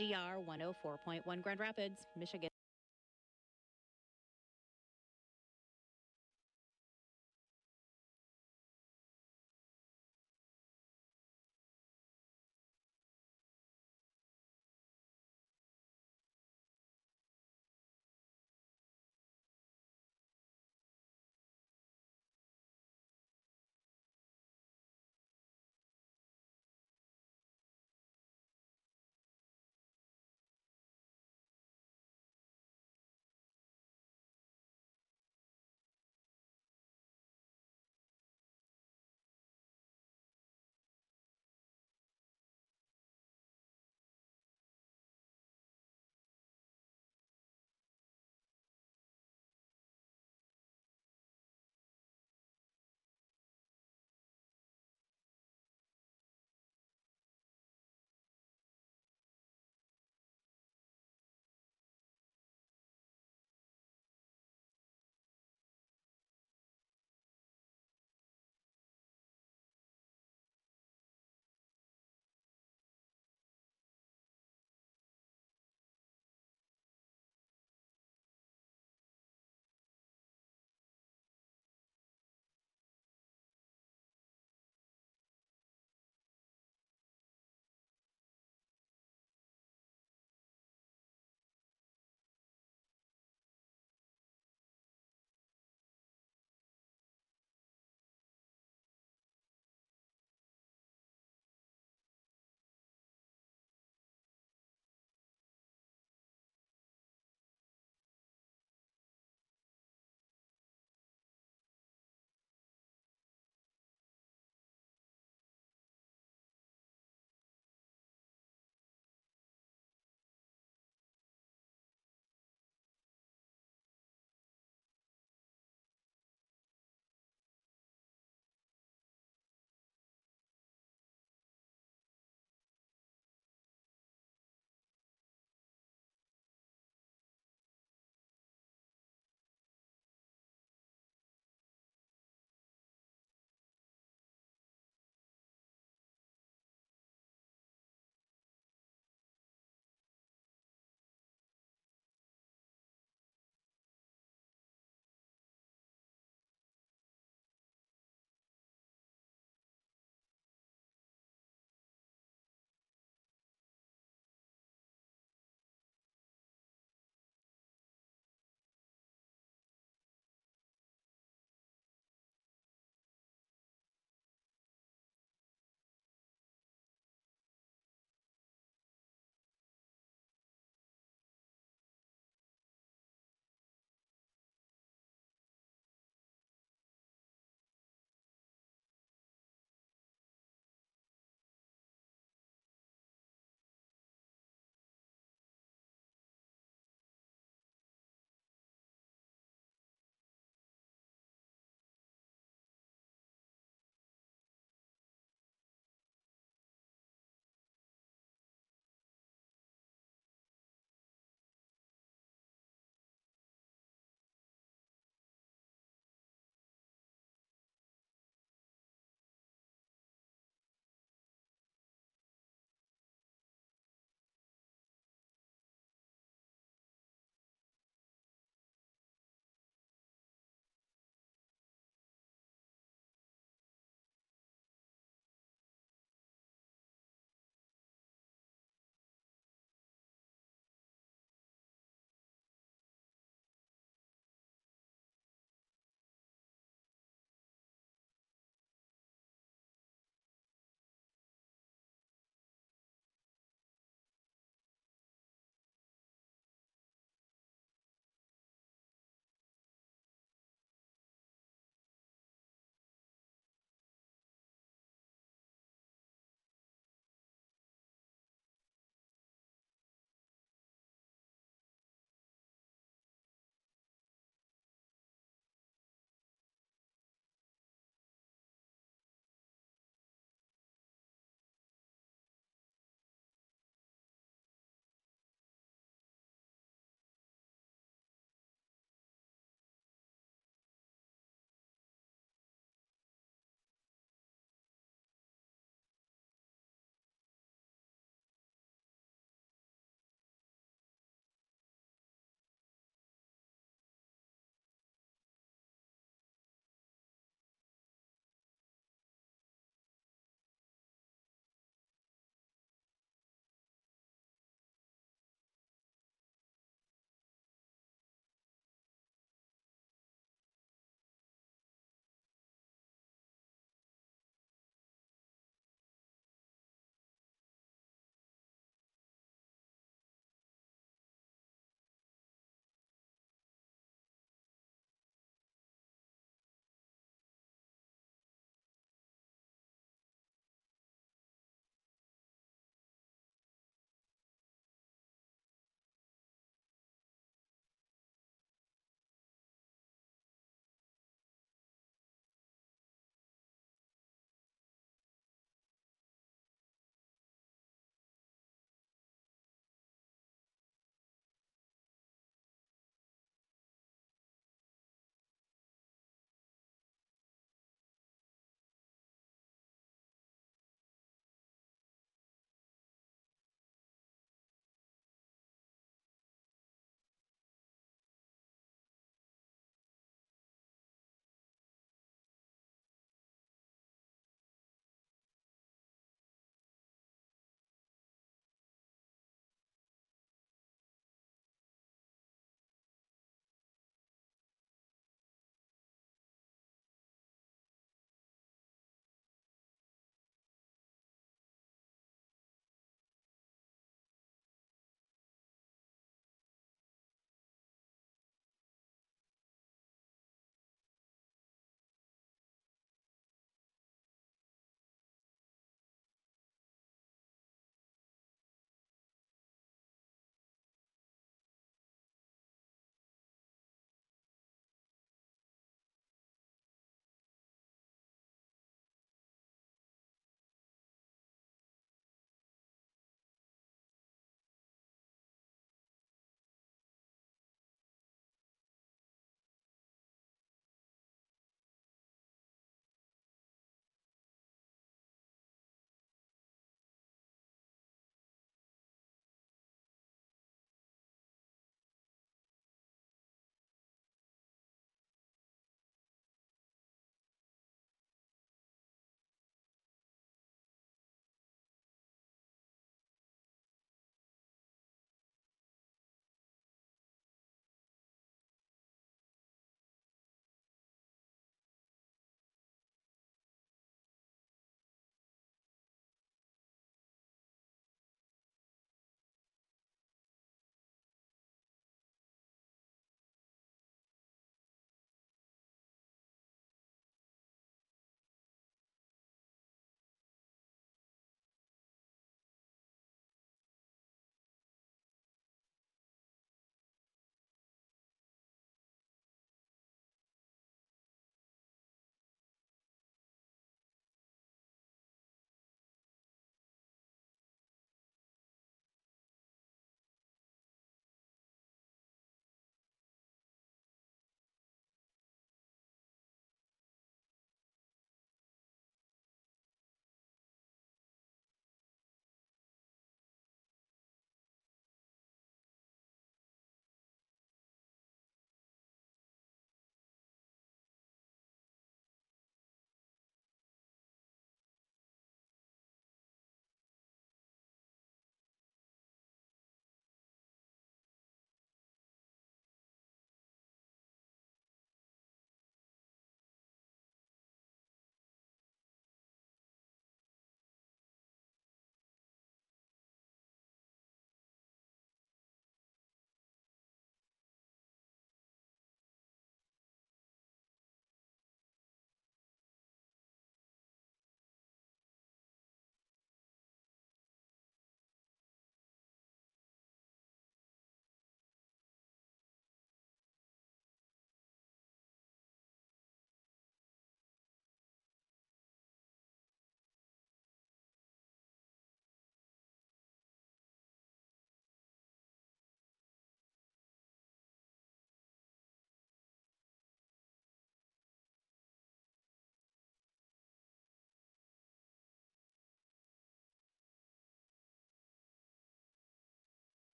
WSGR 104.1 Grand Rapids, Michigan.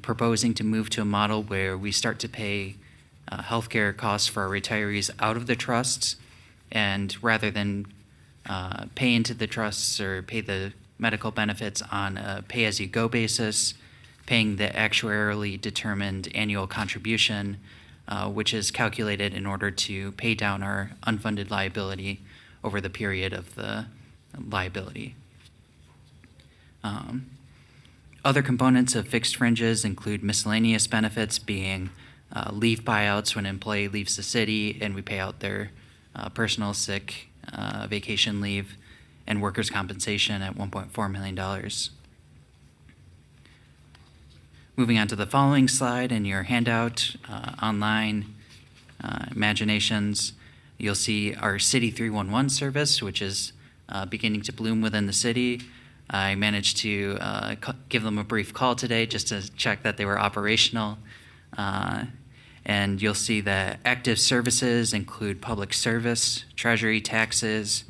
proposing to move to a model where we start to pay healthcare costs for our retirees out of the trusts, and rather than pay into the trusts or pay the medical benefits on a pay-as-you-go basis, paying the actuarially determined annual contribution, which is calculated in order to pay down our unfunded liability over the period of the liability. Other components of fixed fringes include miscellaneous benefits, being leave buyouts when an employee leaves the city and we pay out their personal sick, vacation leave, and workers' compensation at $1.4 million. Moving on to the following slide in your handout, online, imaginations, you'll see our City 311 service, which is beginning to bloom within the city. I managed to give them a brief call today just to check that they were operational. And you'll see that active services include public service, Treasury, taxes,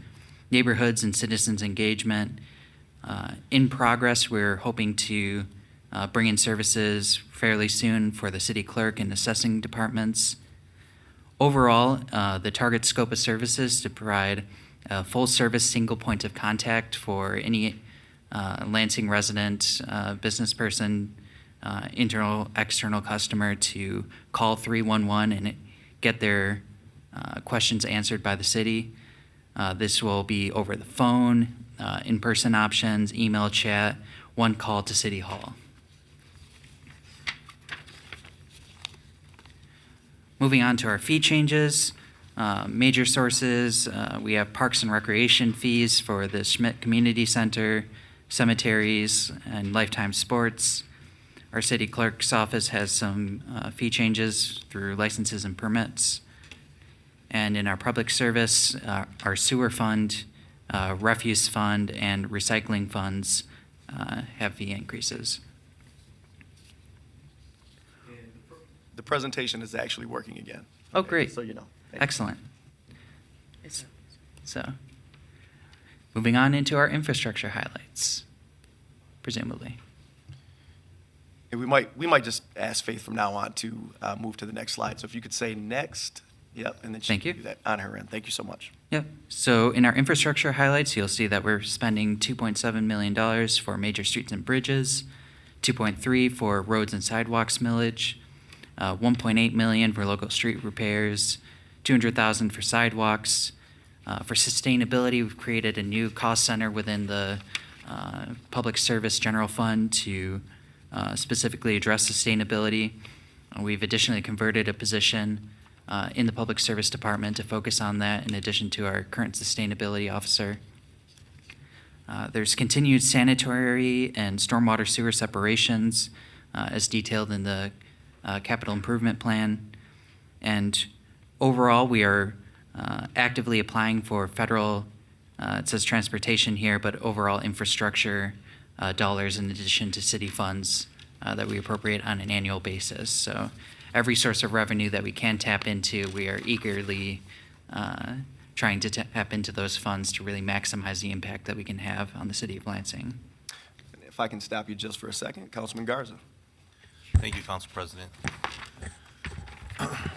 neighborhoods and citizens engagement. In progress, we're hoping to bring in services fairly soon for the city clerk and assessing departments. Overall, the target scope of services to provide a full service single point of contact for any Lansing resident, business person, internal, external customer to call 311 and get their questions answered by the city. This will be over the phone, in-person options, email, chat, one call to City Hall. Moving on to our fee changes, major sources, we have parks and recreation fees for the Schmidt Community Center, cemeteries, and Lifetime Sports. Our city clerk's office has some fee changes through licenses and permits. And in our public service, our sewer fund, refuse fund, and recycling funds have fee increases. The presentation is actually working again. Oh, great. So you know. Excellent. So, moving on into our infrastructure highlights, presumably. And we might just ask Faith from now on to move to the next slide. So if you could say next, yep, and then she Thank can you. do that on her end. Thank you so much. Yep. So in our infrastructure highlights, you'll see that we're spending $2.7 million for major streets and bridges, $2.3 for roads and sidewalks millage, $1.8 million for local street repairs, $200,000 for sidewalks. For sustainability, we've created a new cost center within the Public Service General Fund to specifically address sustainability. We've additionally converted a position in the Public Service Department to focus on that in addition to our current sustainability officer. There's continued sanitary and stormwater sewer separations as detailed in the capital improvement plan. And overall, we are actively applying for federal, it says transportation here, but overall infrastructure dollars in addition to city funds that we appropriate on an annual basis. So every source of revenue that we can tap into, we are eagerly trying to tap into those funds to really maximize the impact that we can have on the city of Lansing. If I can stop you just for a second, Councilman Garza. Thank you, Council President.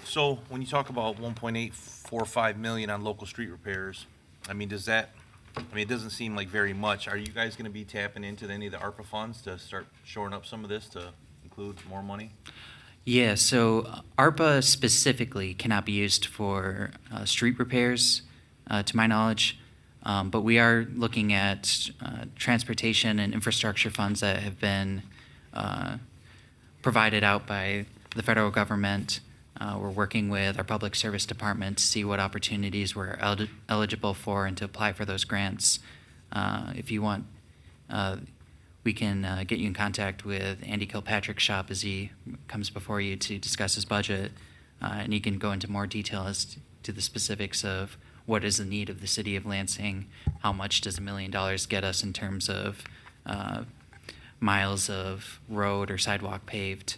So when you talk about 1.845 million on local street repairs, I mean, does that, it doesn't seem like very much. Are you guys going to be tapping into any of the ARPA funds to start shoring up some of this to include more money? Yeah, so ARPA specifically cannot be used for street repairs, to my knowledge, but we are looking at transportation and infrastructure funds that have been provided out by the federal government. We're working with our public service department to see what opportunities we're eligible for and to apply for those grants. If you want, we can get you in contact with Andy Kilpatrick's shop as he comes before you to discuss his budget, and he can go into more detail as to the specifics of what is the need of the city of Lansing, how much does $1 million get us in terms of miles of road or sidewalk paved.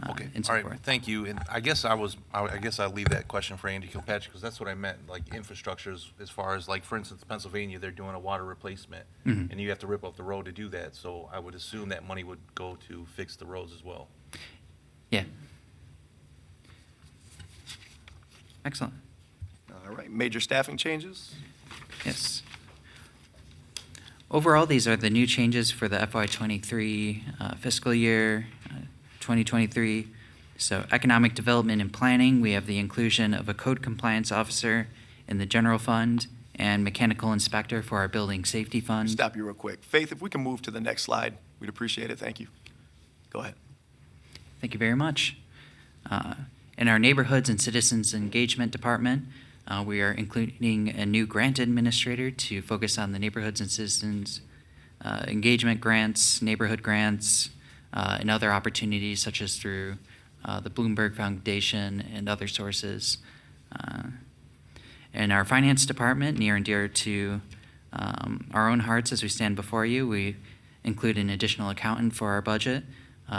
Okay, and so all right, forth. thank you. And I guess I'll leave that question for Andy Kilpatrick, because that's what I meant, like infrastructures, as far as like, for instance, Pennsylvania, they're doing a water replacement, and you have to rip up the road to do that. So I would assume that money would go to fix the roads as well. Yeah. Excellent. All right, major staffing changes? Yes. Overall, these are the new changes for the FY23 fiscal year 2023. So economic development and planning, we have the inclusion of a code compliance officer in the general fund and mechanical inspector for our building safety fund. Stop you real quick. Faith, if we can move to the next slide, we'd appreciate it. Thank you. Go ahead. Thank you very much. In our neighborhoods and citizens engagement department, we are including a new grant administrator to focus on the neighborhoods and citizens engagement grants, neighborhood grants, and other opportunities such as through the Bloomberg Foundation and other sources. In our finance department, near and dear to our own hearts as we stand before you, we include an additional accountant for our budget.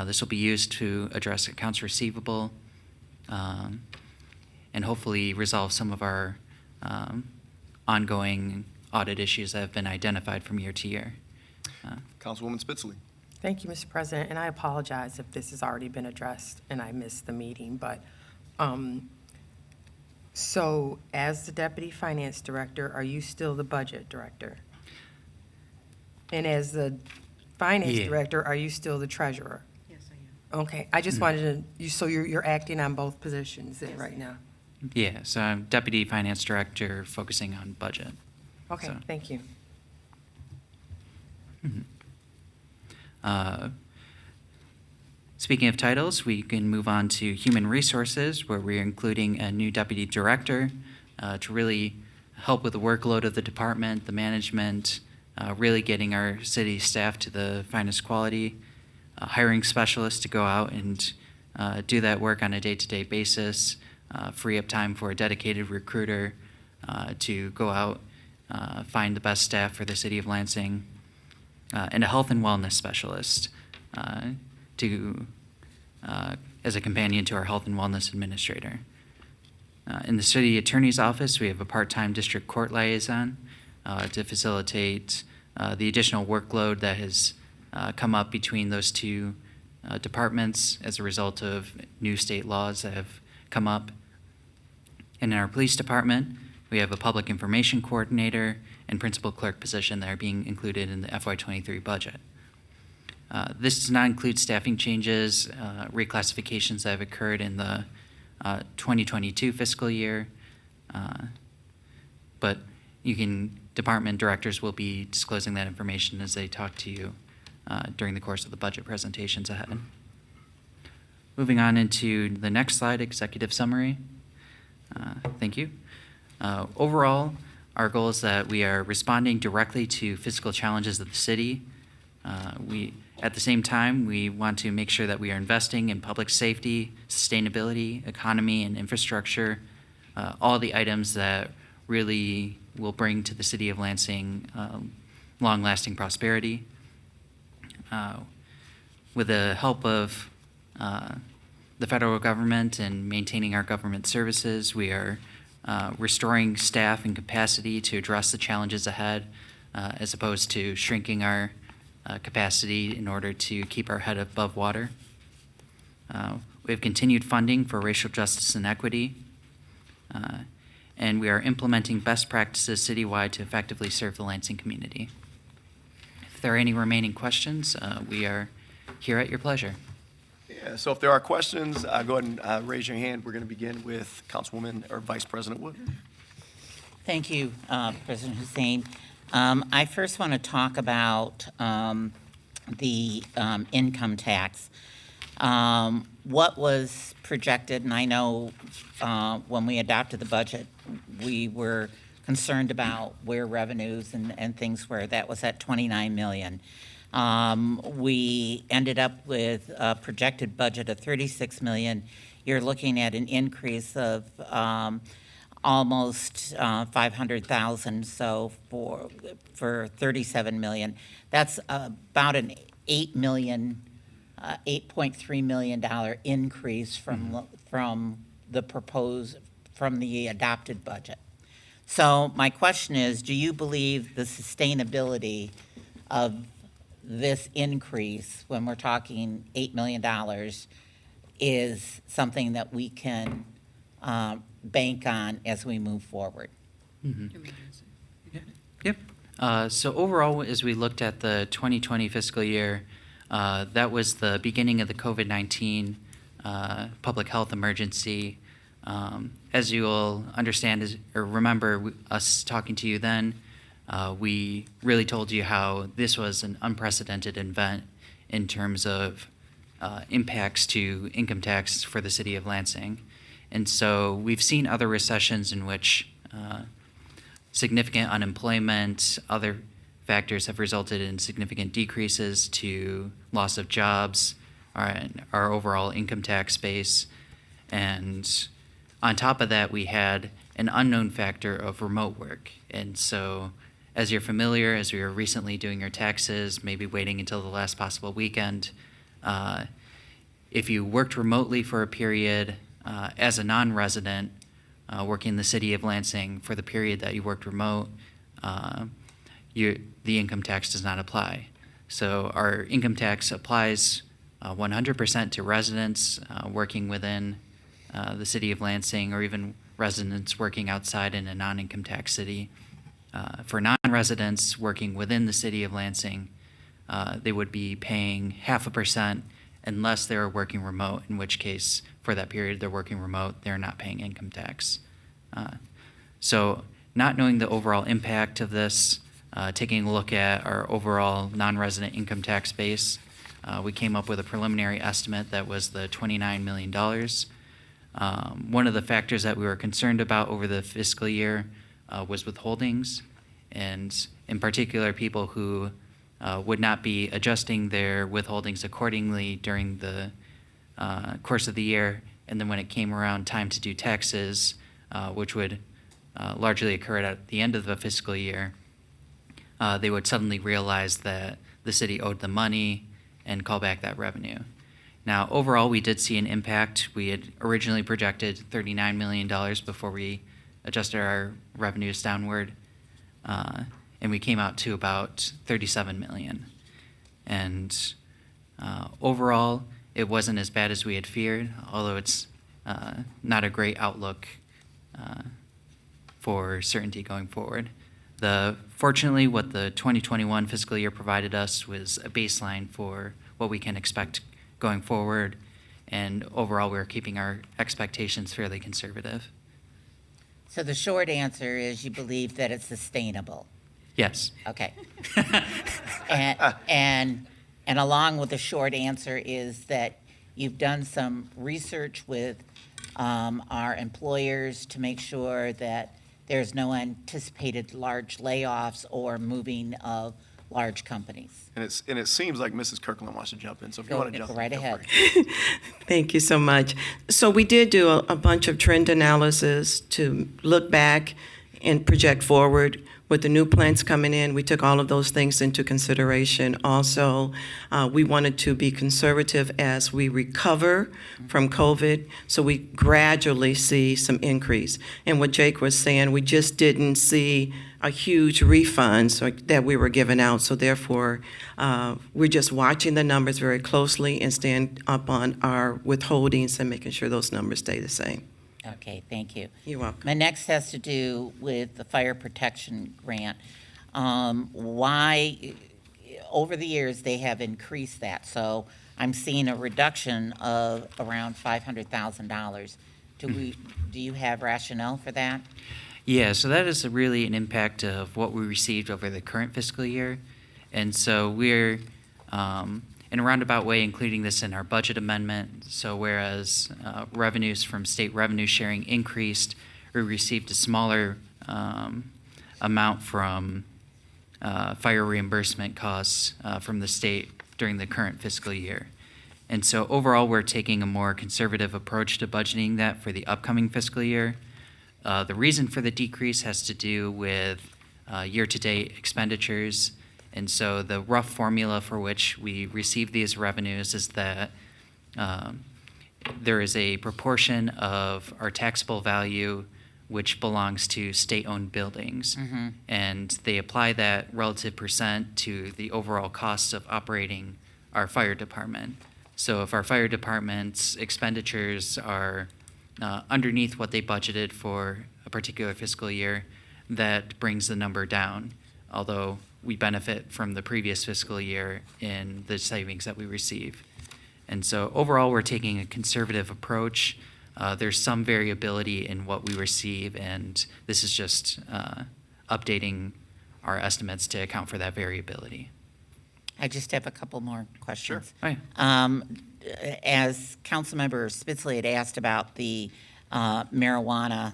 This will be used to address accounts receivable and hopefully resolve some of our ongoing audit issues that have been identified from year to year. Councilwoman Spitzley. Thank you, Mr. President, and I apologize if this has already been addressed and I missed the meeting, but, so as the Deputy Finance Director, are you still the Budget Director? And as the Finance Yeah. Director, are you still the Treasurer? Yes, I am. Okay, I just wanted to, so you're acting on both positions then Yes, right I am. now? Yeah, so I'm Deputy Finance Director focusing on budget. Okay, So- thank you. Speaking of titles, we can move on to Human Resources, where we're including a new Deputy Director to really help with the workload of the department, the management, really getting our city staff to the finest quality, hiring specialists to go out and do that work on a day-to-day basis, free up time for a dedicated recruiter to go out, find the best staff for the city of Lansing, and a health and wellness specialist to as a companion to our health and wellness administrator. In the city attorney's office, we have a part-time district court liaison to facilitate the additional workload that has come up between those two departments as a result of new state laws that have come up. And in our police department, we have a public information coordinator and principal clerk position that are being included in the FY23 budget. This does not include staffing changes, reclassifications that have occurred in the 2022 fiscal year, but department directors will be disclosing that information as they talk to you during the course of the budget presentations ahead. Moving on into the next slide, executive summary. Thank you. Overall, our goal is that we are responding directly to fiscal challenges of the city. At the same time, we want to make sure that we are investing in public safety, sustainability, economy, and infrastructure, all the items that really will bring to the city of Lansing long-lasting prosperity. With the help of the federal government and maintaining our government services, we are restoring staff and capacity to address the challenges ahead, as opposed to shrinking our capacity in order to keep our head above water. We have continued funding for racial justice and equity, and we are implementing best practices citywide to effectively serve the Lansing community. If there are any remaining questions, we are here at your pleasure. Yeah, so if there are questions, go ahead and raise your hand. We're going to begin with Councilwoman or Vice President Wood. Thank you, President Hussein. I first want to talk about the income tax. What was projected, and I know when we adopted the budget, we were concerned about where revenues and things were. That was at $29 million. We ended up with a projected budget of $36 million. You're looking at an increase of almost 500,000, so for $37 million. That's about an $8 million $8.3 million increase from the adopted budget. So my question is, do you believe the sustainability of this increase, when we're talking $8 million, is something that we can bank on as we move forward? Yep. So overall, as we looked at the 2020 fiscal year, that was the beginning of the COVID-19 public health emergency. As you will understand or remember us talking to you then, we really told you how this was an unprecedented event in terms of impacts to income tax for the city of Lansing. And so we've seen other recessions in which significant unemployment, other factors have resulted in significant decreases to loss of jobs, our overall income tax base. And on top of that, we had an unknown factor of remote work. And so as you're familiar, as we were recently doing your taxes, maybe waiting until the last possible weekend, if you worked remotely for a period as a non-resident, working in the city of Lansing for the period that you worked remote, the income tax does not apply. So our income tax applies 100% to residents working within the city of Lansing, or even residents working outside in a non-income tax city. For non-residents working within the city of Lansing, they would be paying 0.5% unless they were working remote, in which case, for that period they're working remote, they're not paying income tax. So not knowing the overall impact of this, taking a look at our overall non-resident income tax base, we came up with a preliminary estimate that was the $29 million. One of the factors that we were concerned about over the fiscal year was withholdings, and in particular people who would not be adjusting their withholdings accordingly during the course of the year, and then when it came around time to do taxes, which would largely occur at the end of the fiscal year, they would suddenly realize that the city owed them money and call back that revenue. Now, overall, we did see an impact. We had originally projected $39 million before we adjusted our revenues downward, and we came out to about $37 million. And overall, it wasn't as bad as we had feared, although it's not a great outlook for certainty going forward. Fortunately, what the 2021 fiscal year provided us was a baseline for what we can expect going forward, and overall, we're keeping our expectations fairly conservative. So the short answer is you believe that it's sustainable. Yes. Okay. And along with the short answer is that you've done some research with our employers to make sure that there's no anticipated large layoffs or moving of large companies. And it seems like Mrs. Kirkland wants to jump in, so if you Go want to jump in. right feel ahead. free. Thank you so much. So we did do a bunch of trend analysis to look back and project forward. With the new plants coming in, we took all of those things into consideration. Also, we wanted to be conservative as we recover from COVID, so we gradually see some increase. And what Jake was saying, we just didn't see a huge refund that we were giving out, so therefore, we're just watching the numbers very closely and staying up on our withholdings and making sure those numbers stay the same. Okay, thank you. You're welcome. My next has to do with the fire protection grant. Why, over the years, they have increased that. So I'm seeing a reduction of around $500,000. Do you have rationale for that? Yeah, so that is really an impact of what we received over the current fiscal year. And so we're, in a roundabout way, including this in our budget amendment. So whereas revenues from state revenue sharing increased, we received a smaller amount from fire reimbursement costs from the state during the current fiscal year. And so overall, we're taking a more conservative approach to budgeting that for the upcoming fiscal year. The reason for the decrease has to do with year-to-date expenditures, And so the rough formula for which we receive these revenues is that there is a proportion of our taxable value which belongs to state-owned buildings. And they apply that relative percent to the overall costs of operating our fire department. So if our fire department's expenditures are underneath what they budgeted for a particular fiscal year, that brings the number down, although we benefit from the previous fiscal year in the savings that we receive. And so overall, we're taking a conservative approach. There's some variability in what we receive, and this is just updating our estimates to account for that variability. I just have a couple more questions. Oh, yeah. As Councilmember Spitzley had asked about the marijuana,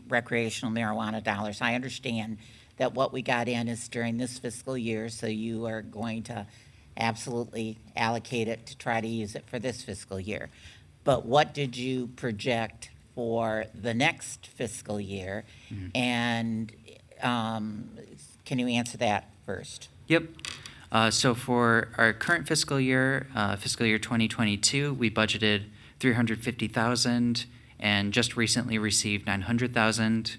recreational marijuana dollars, I understand that what we got in is during this fiscal year, so you are going to absolutely allocate it to try to use it for this fiscal year. But what did you project for the next fiscal year? And can you answer that first? Yep. So for our current fiscal year 2022, we budgeted $350,000 and just recently received $900,000.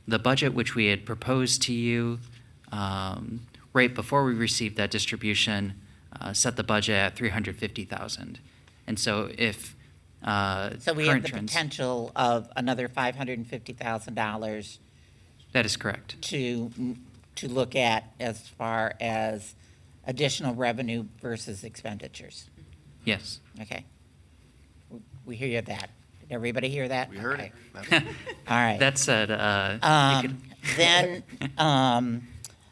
The budget which we had proposed to you right before we received that distribution set the budget at $350,000. And so if So we have current the trends, potential of another $550,000 that is correct. to look at as far as additional revenue versus expenditures. Yes. Okay. We hear that. Did everybody hear that? We heard Okay. it. All right. That said, you could- Then,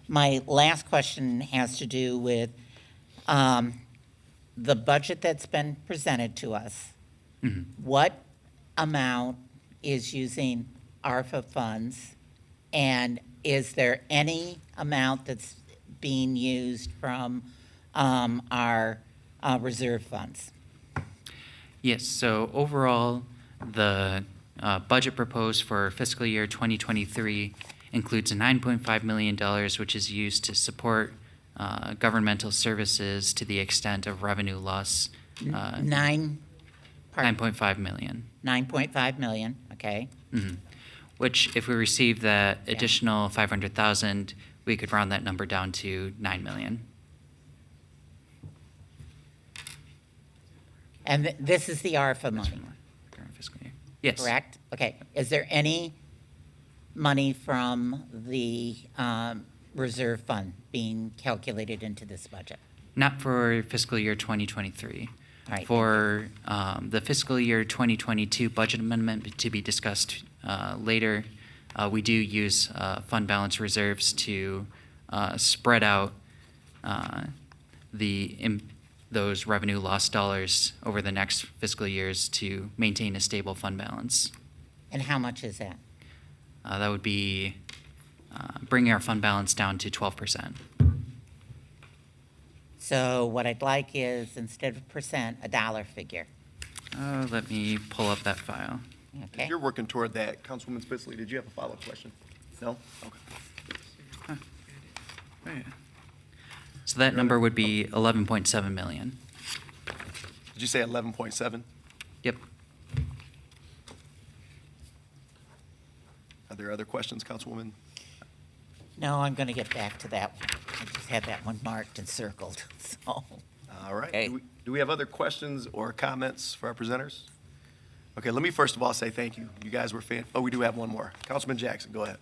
my last question has to do with the budget that's been presented to us. What amount is using ARPA funds? And is there any amount that's being used from our reserve funds? Yes, so overall, the budget proposed for fiscal year 2023 includes $9.5 million, which is used to support governmental services to the extent of revenue loss. Pardon? $9.5 million. 9.5 million, okay. Which, if we receive that additional $500,000, we could round that number down to $9 million. And this is the ARPA money, Current fiscal year. Yes. correct? Okay. Is there any money from the reserve fund being calculated into this budget? Not for fiscal year 2023. All right. For the fiscal year 2022 budget amendment to be discussed later, we do use fund balance reserves to spread out those revenue loss dollars over the next fiscal years to maintain a stable fund balance. And how much is that? That would be bringing our fund balance down to 12%. So what I'd like is, instead of percent, a dollar figure, Let me pull up that file. okay? If you're working toward that, Councilwoman Spitzley, did you have a follow-up question? No? Okay. Oh, yeah. So that number would be 11.7 million. Did you say 11.7? Yep. Are there other questions, Councilwoman? No, I'm going to get back to that one. I just had that one marked and circled, so. All right. Okay. Do we have other questions or comments for our presenters? Okay, let me first of all say thank you. You guys were oh, we do have one more. Councilman Jackson, go ahead.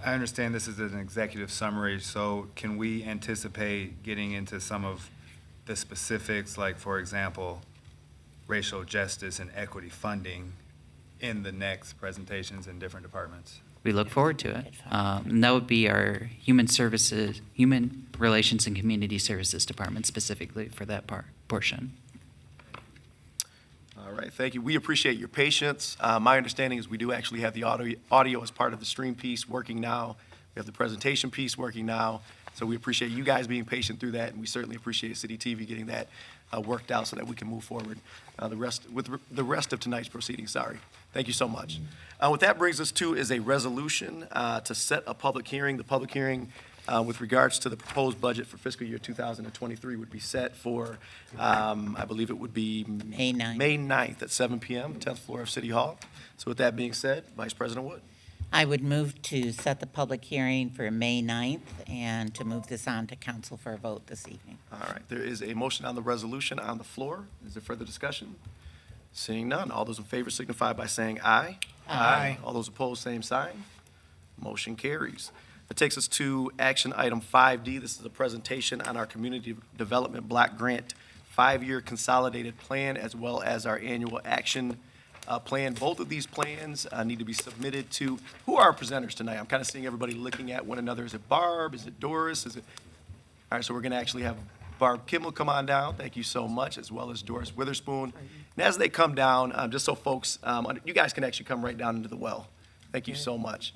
I understand this is an executive summary, so can we anticipate getting into some of the specifics, like, for example, racial justice and equity funding in the next presentations in different departments? We look forward to it. And that would be our Human Relations and Community Services Department specifically for that portion. All right, thank you. We appreciate your patience. My understanding is we do actually have the audio as part of the stream piece working now. We have the presentation piece working now. So we appreciate you guys being patient through that, and we certainly appreciate City TV getting that worked out so that we can move forward the rest of tonight's proceedings. Sorry. Thank you so much. What that brings us to is a resolution to set a public hearing. The public hearing with regards to the proposed budget for fiscal year 2023 would be set for, I believe it would be May 9th. May 9th at 7 p.m., 10th floor of City Hall. So with that being said, Vice President Wood. I would move to set the public hearing for May 9th and to move this on to council for a vote this evening. All right, there is a motion on the resolution on the floor. Is there further discussion? Seeing none, all those in favor signify by saying aye. Aye. All those opposed, same sign. Motion carries. That takes us to action item 5D. This is a presentation on our Community Development Block Grant 5-year consolidated plan, as well as our annual action plan. Both of these plans need to be submitted to, who are our presenters tonight? I'm kind of seeing everybody looking at one another. Is it Barb? Is it Doris? Is it? All right, so we're going to actually have Barb Kimmel come on down. Thank you so much, as well as Doris Witherspoon. And as they come down, just so folks, you guys can actually come right down into the well. Thank you so much.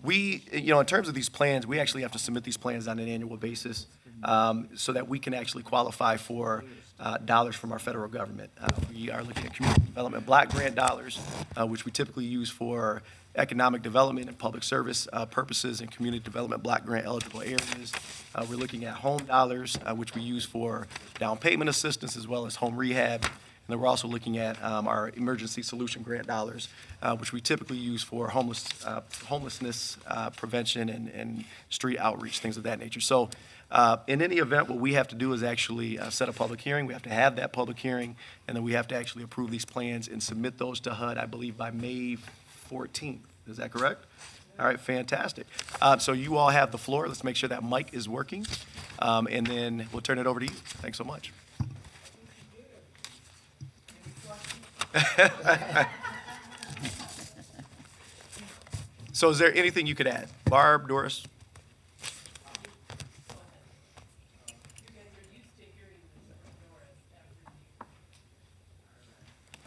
We, in terms of these plans, we actually have to submit these plans on an annual basis so that we can actually qualify for dollars from our federal government. We are looking at community development block grant dollars, which we typically use for economic development and public service purposes in community development block grant eligible areas. We're looking at home dollars, which we use for down payment assistance as well as home rehab. And then we're also looking at our emergency solution grant dollars, which we typically use for homelessness prevention and street outreach, things of that nature. So in any event, what we have to do is actually set a public hearing. We have to have that public hearing, and then we have to actually approve these plans and submit those to HUD, I believe, by May 14th. Is that correct? All right, fantastic. So you all have the floor. Let's make sure that mic is working, and then we'll turn it over to you. Thanks so much. So is there anything you could add? Barb, Doris?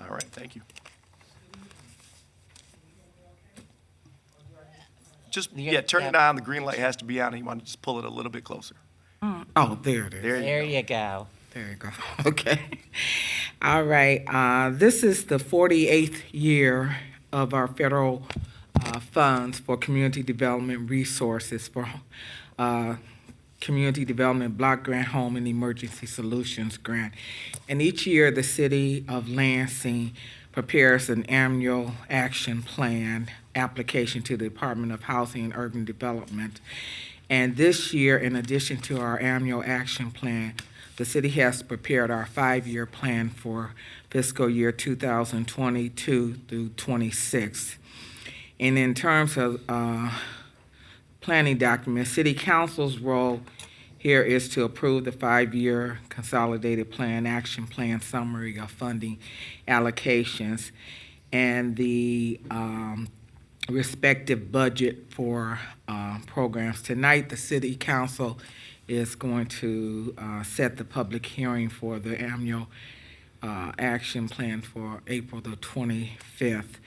All right, thank you. Just, turn it on. The green light has to be on, and you want to just pull it a little bit closer. Oh, there it is. There you go. There you go. Okay. All right. This is the 48th year of our federal funds for community development resources for community development block grant, home, and emergency solutions grant. And each year, the city of Lansing prepares an annual action plan application to the Department of Housing and Urban Development. And this year, in addition to our annual action plan, the city has prepared our 5-year plan for fiscal year 2022 through 26. And in terms of planning documents, City Council's role here is to approve the 5-year consolidated plan, action plan summary of funding allocations, and the respective budget for programs. Tonight, the City Council is going to set the public hearing for the annual action plan for April the 25th.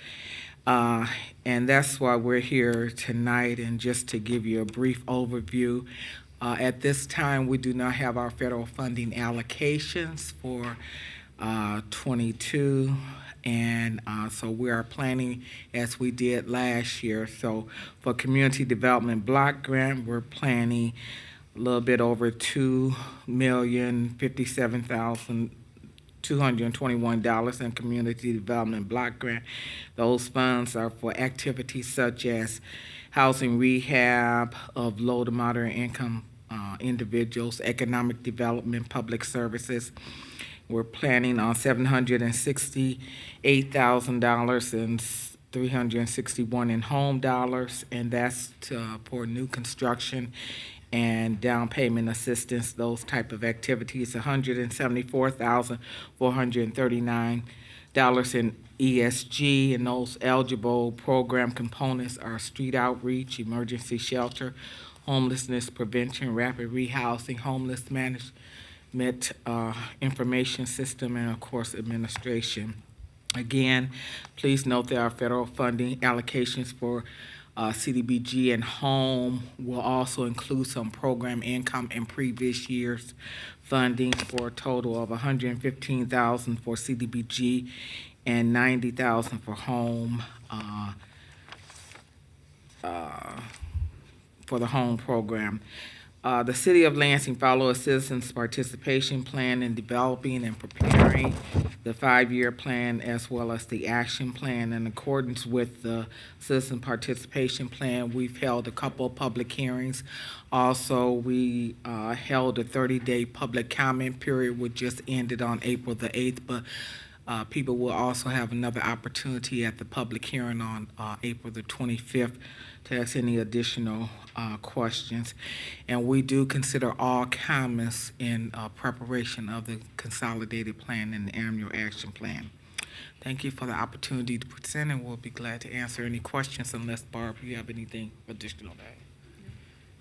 And that's why we're here tonight. And just to give you a brief overview, at this time, we do not have our federal funding allocations for 22. And so we are planning as we did last year. So for community development block grant, we're planning a little bit over $2,057,221 in community development block grant. Those funds are for activities such as housing rehab of low to moderate income individuals, economic development, public services. We're planning on $768,000 and $361 in home dollars, and that's for new construction and down payment assistance, those type of activities. $174,439 in ESG, and those eligible program components are street outreach, emergency shelter, homelessness prevention, rapid rehousing, homeless management information system, and of course administration. Again, please note that our federal funding allocations for CDBG and home will also include some program income in previous years funding for a total of $115,000 for CDBG and $90,000 for home, for the home program. The City of Lansing follow a citizens' participation plan in developing and preparing the 5-year plan as well as the action plan. In accordance with the citizen participation plan, we've held a couple of public hearings. Also, we held a 30-day public comment period, which just ended on April the 8th, but people will also have another opportunity at the public hearing on April the 25th to ask any additional questions. And we do consider all comments in preparation of the consolidated plan and the annual action plan. Thank you for the opportunity to present, and we'll be glad to answer any questions unless, Barb, you have anything additional to add.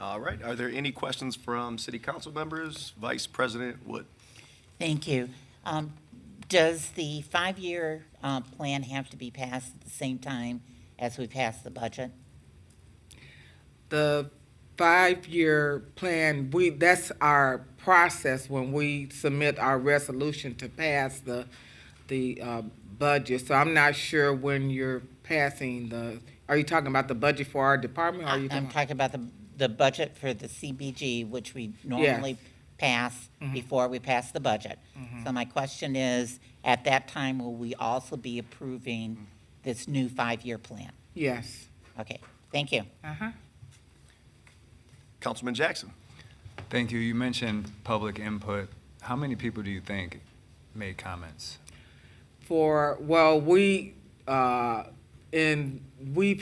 All right, are there any questions from city council members? Vice President Wood. Thank you. Does the 5-year plan have to be passed at the same time as we pass the budget? The 5-year plan, that's our process when we submit our resolution to pass the budget. So I'm not sure when you're passing are you talking about the budget for our department? Or are you I'm talking about the budget for the CBG, which we normally pass before we pass the budget. So my question is, at that time, will we also be approving this new 5-year plan? Yes. Okay, thank you. Councilman Jackson. Thank you. You mentioned public input. How many people do you think made comments? We've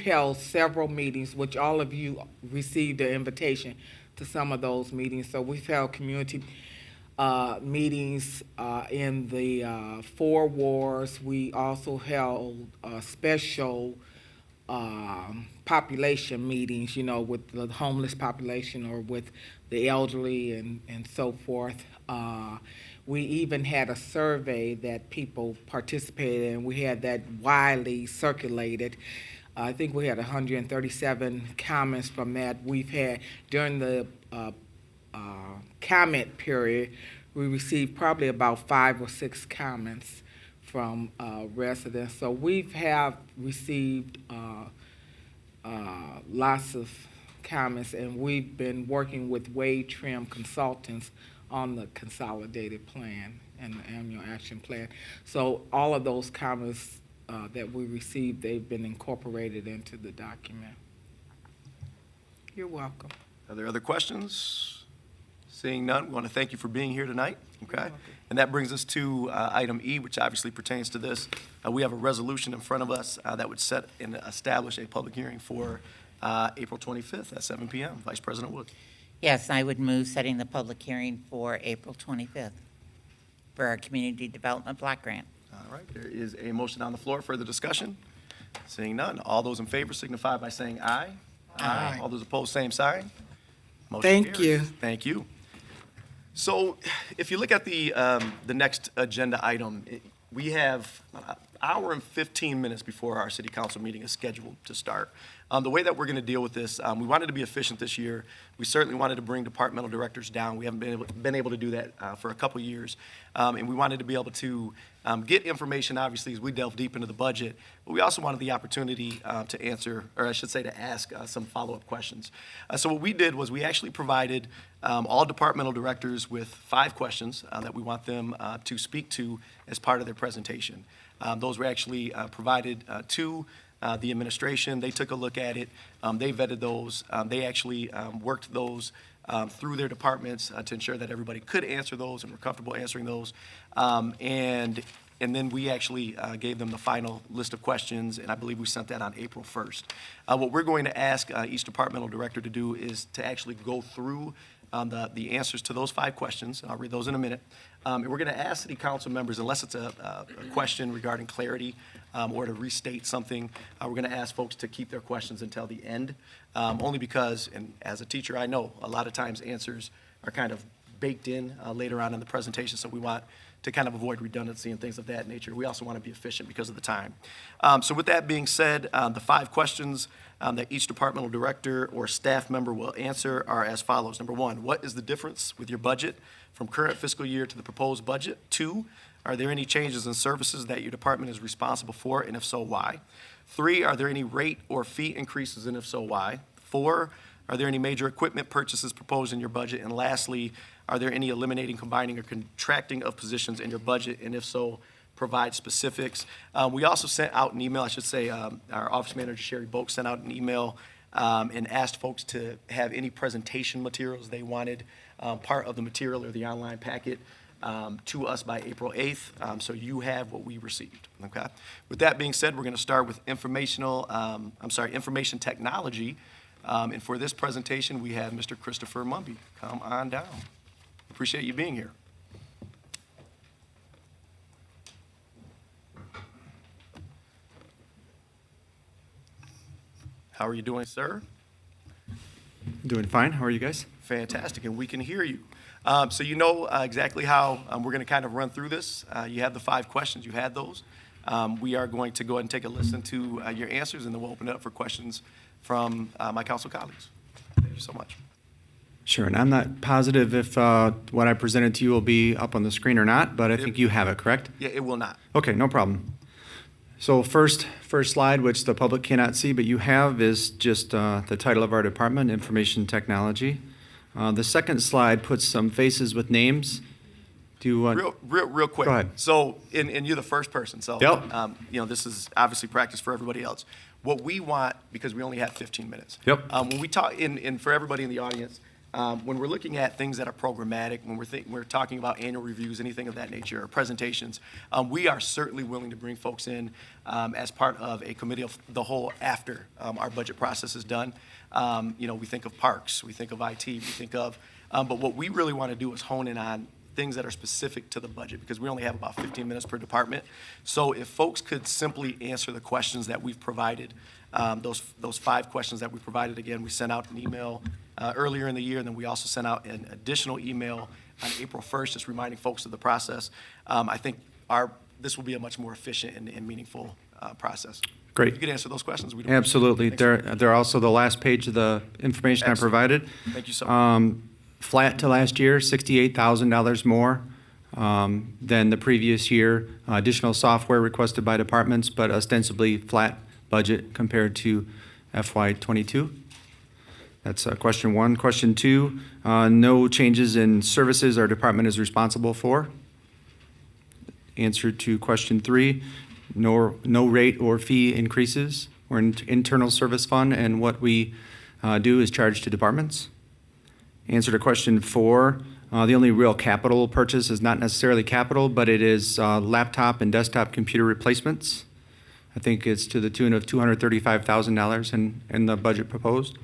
held several meetings, which all of you received an invitation to some of those meetings. So we've held community meetings in the 4 wards. We also held special population meetings, with the homeless population or with the elderly and so forth. We even had a survey that people participated in. We had that widely circulated. I think we had 137 comments from that. We've had, during the comment period, we received probably about 5 or 6 comments from residents. So we have received lots of comments, and we've been working with Wade Trim Consultants on the consolidated plan and the annual action plan. So all of those comments that we received, they've been incorporated into the document. You're welcome. Are there other questions? Seeing none, we want to thank you for being here tonight. Okay, and that brings us to item E, which obviously pertains to this. We have a resolution in front of us that would set and establish a public hearing for April 25th at 7 p.m. Vice President Wood. Yes, I would move setting the public hearing for April 25th for our Community Development Block Grant. All right, there is a motion on the floor. Further discussion? Seeing none, all those in favor signify by saying aye. Aye. All those opposed, same sign. Motion Thank carries. you. Thank you. So if you look at the next agenda item, we have an hour and 15 minutes before our city council meeting is scheduled to start. The way that we're going to deal with this, we wanted to be efficient this year. We certainly wanted to bring departmental directors down. We haven't been able to do that for a couple years. And we wanted to be able to get information, obviously, as we delve deep into the budget. But we also wanted the opportunity to answer, or I should say to ask some follow-up questions. So what we did was we actually provided all departmental directors with 5 questions that we want them to speak to as part of their presentation. Those were actually provided to the administration. They took a look at it. They vetted those. They actually worked those through their departments to ensure that everybody could answer those and were comfortable answering those. And then we actually gave them the final list of questions, and I believe we sent that on April 1st. What we're going to ask each departmental director to do is to actually go through the answers to those 5 questions. I'll read those in a minute. And we're going to ask city council members, unless it's a question regarding clarity or to restate something, we're going to ask folks to keep their questions until the end, only because, and as a teacher, I know a lot of times answers are kind of baked in later on in the presentation, so we want to kind of avoid redundancy and things of that nature. We also want to be efficient because of the time. So with that being said, the 5 questions that each departmental director or staff member will answer are as follows. Number 1, what is the difference with your budget from current fiscal year to the proposed budget? 2, are there any changes in services that your department is responsible for, and if so, why? 3, are there any rate or fee increases, and if so, why? 4, are there any major equipment purchases proposed in your budget? And lastly, are there any eliminating, combining, or contracting of positions in your budget? And if so, provide specifics. We also sent out an email, I should say, our office manager, Sherry Boak, sent out an email and asked folks to have any presentation materials they wanted, part of the material or the online packet, to us by April 8th, so you have what we received, okay? With that being said, we're gonna start with information technology, and for this presentation, we have Mr. Christopher Mumby. Come on down. Appreciate you being here. How are you doing, sir? Doing fine. How are you guys? Fantastic, and we can hear you. So you know exactly how we're going to kind of run through this. You have the 5 questions. You had those. We are going to go ahead and take a listen to your answers, and then we'll open it up for questions from my council colleagues. Thank you so much. Sure. And I'm not positive if what I presented to you will be up on the screen or not, but I think you have it, correct? Yeah, it will not. Okay, no problem. So first slide, which the public cannot see, but you have, is just the title of our department, Information Technology. The second slide puts some faces with names. Do you want? Real quick. Go ahead. So, and you're the first person, so, Yep. you know, this is obviously practice for everybody else. What we want, because we only have 15 minutes. Yep. When we talk, and for everybody in the audience, when we're looking at things that are programmatic, when we're talking about annual reviews, anything of that nature, or presentations, we are certainly willing to bring folks in as part of a committee of the whole after our budget process is done. You know, we think of parks, we think of IT, we think of, but what we really want to do is hone in on things that are specific to the budget, because we only have about 15 minutes per department. So if folks could simply answer the questions that we've provided, those 5 questions that we provided, again, we sent out an email earlier in the year, and then we also sent out an additional email on April 1st, just reminding folks of the process. I think this will be a much more efficient and meaningful process. Great. You could answer those questions. We don't- Absolutely. Thanks. They're also the last page of the information I Excellent. provided. Thank you so much. Flat to last year, $68,000 more than the previous year. Additional software requested by departments, but ostensibly flat budget compared to FY '22. That's question 1. Question 2, no changes in services our department is responsible for. Answer to question 3, no rate or fee increases. We're an internal service fund, and what we do is charge to departments. Answer to question 4, the only real capital purchase is not necessarily capital, but it is laptop and desktop computer replacements. I think it's to the tune of $235,000 in the budget proposed.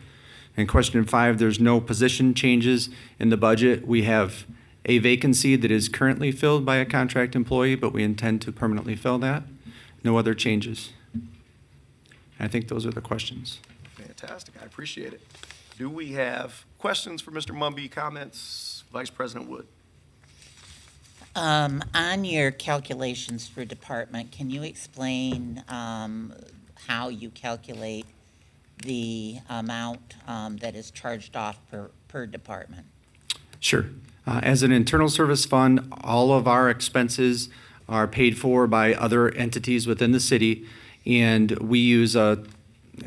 And question 5, there's no position changes in the budget. We have a vacancy that is currently filled by a contract employee, but we intend to permanently fill that. No other changes. I think those are the questions. Fantastic. I appreciate it. Do we have questions for Mr. Mumby? Comments? Vice President Wood. On your calculations for department, can you explain how you calculate the amount that is charged off per department? Sure. As an internal service fund, all of our expenses are paid for by other entities within the city, and we use it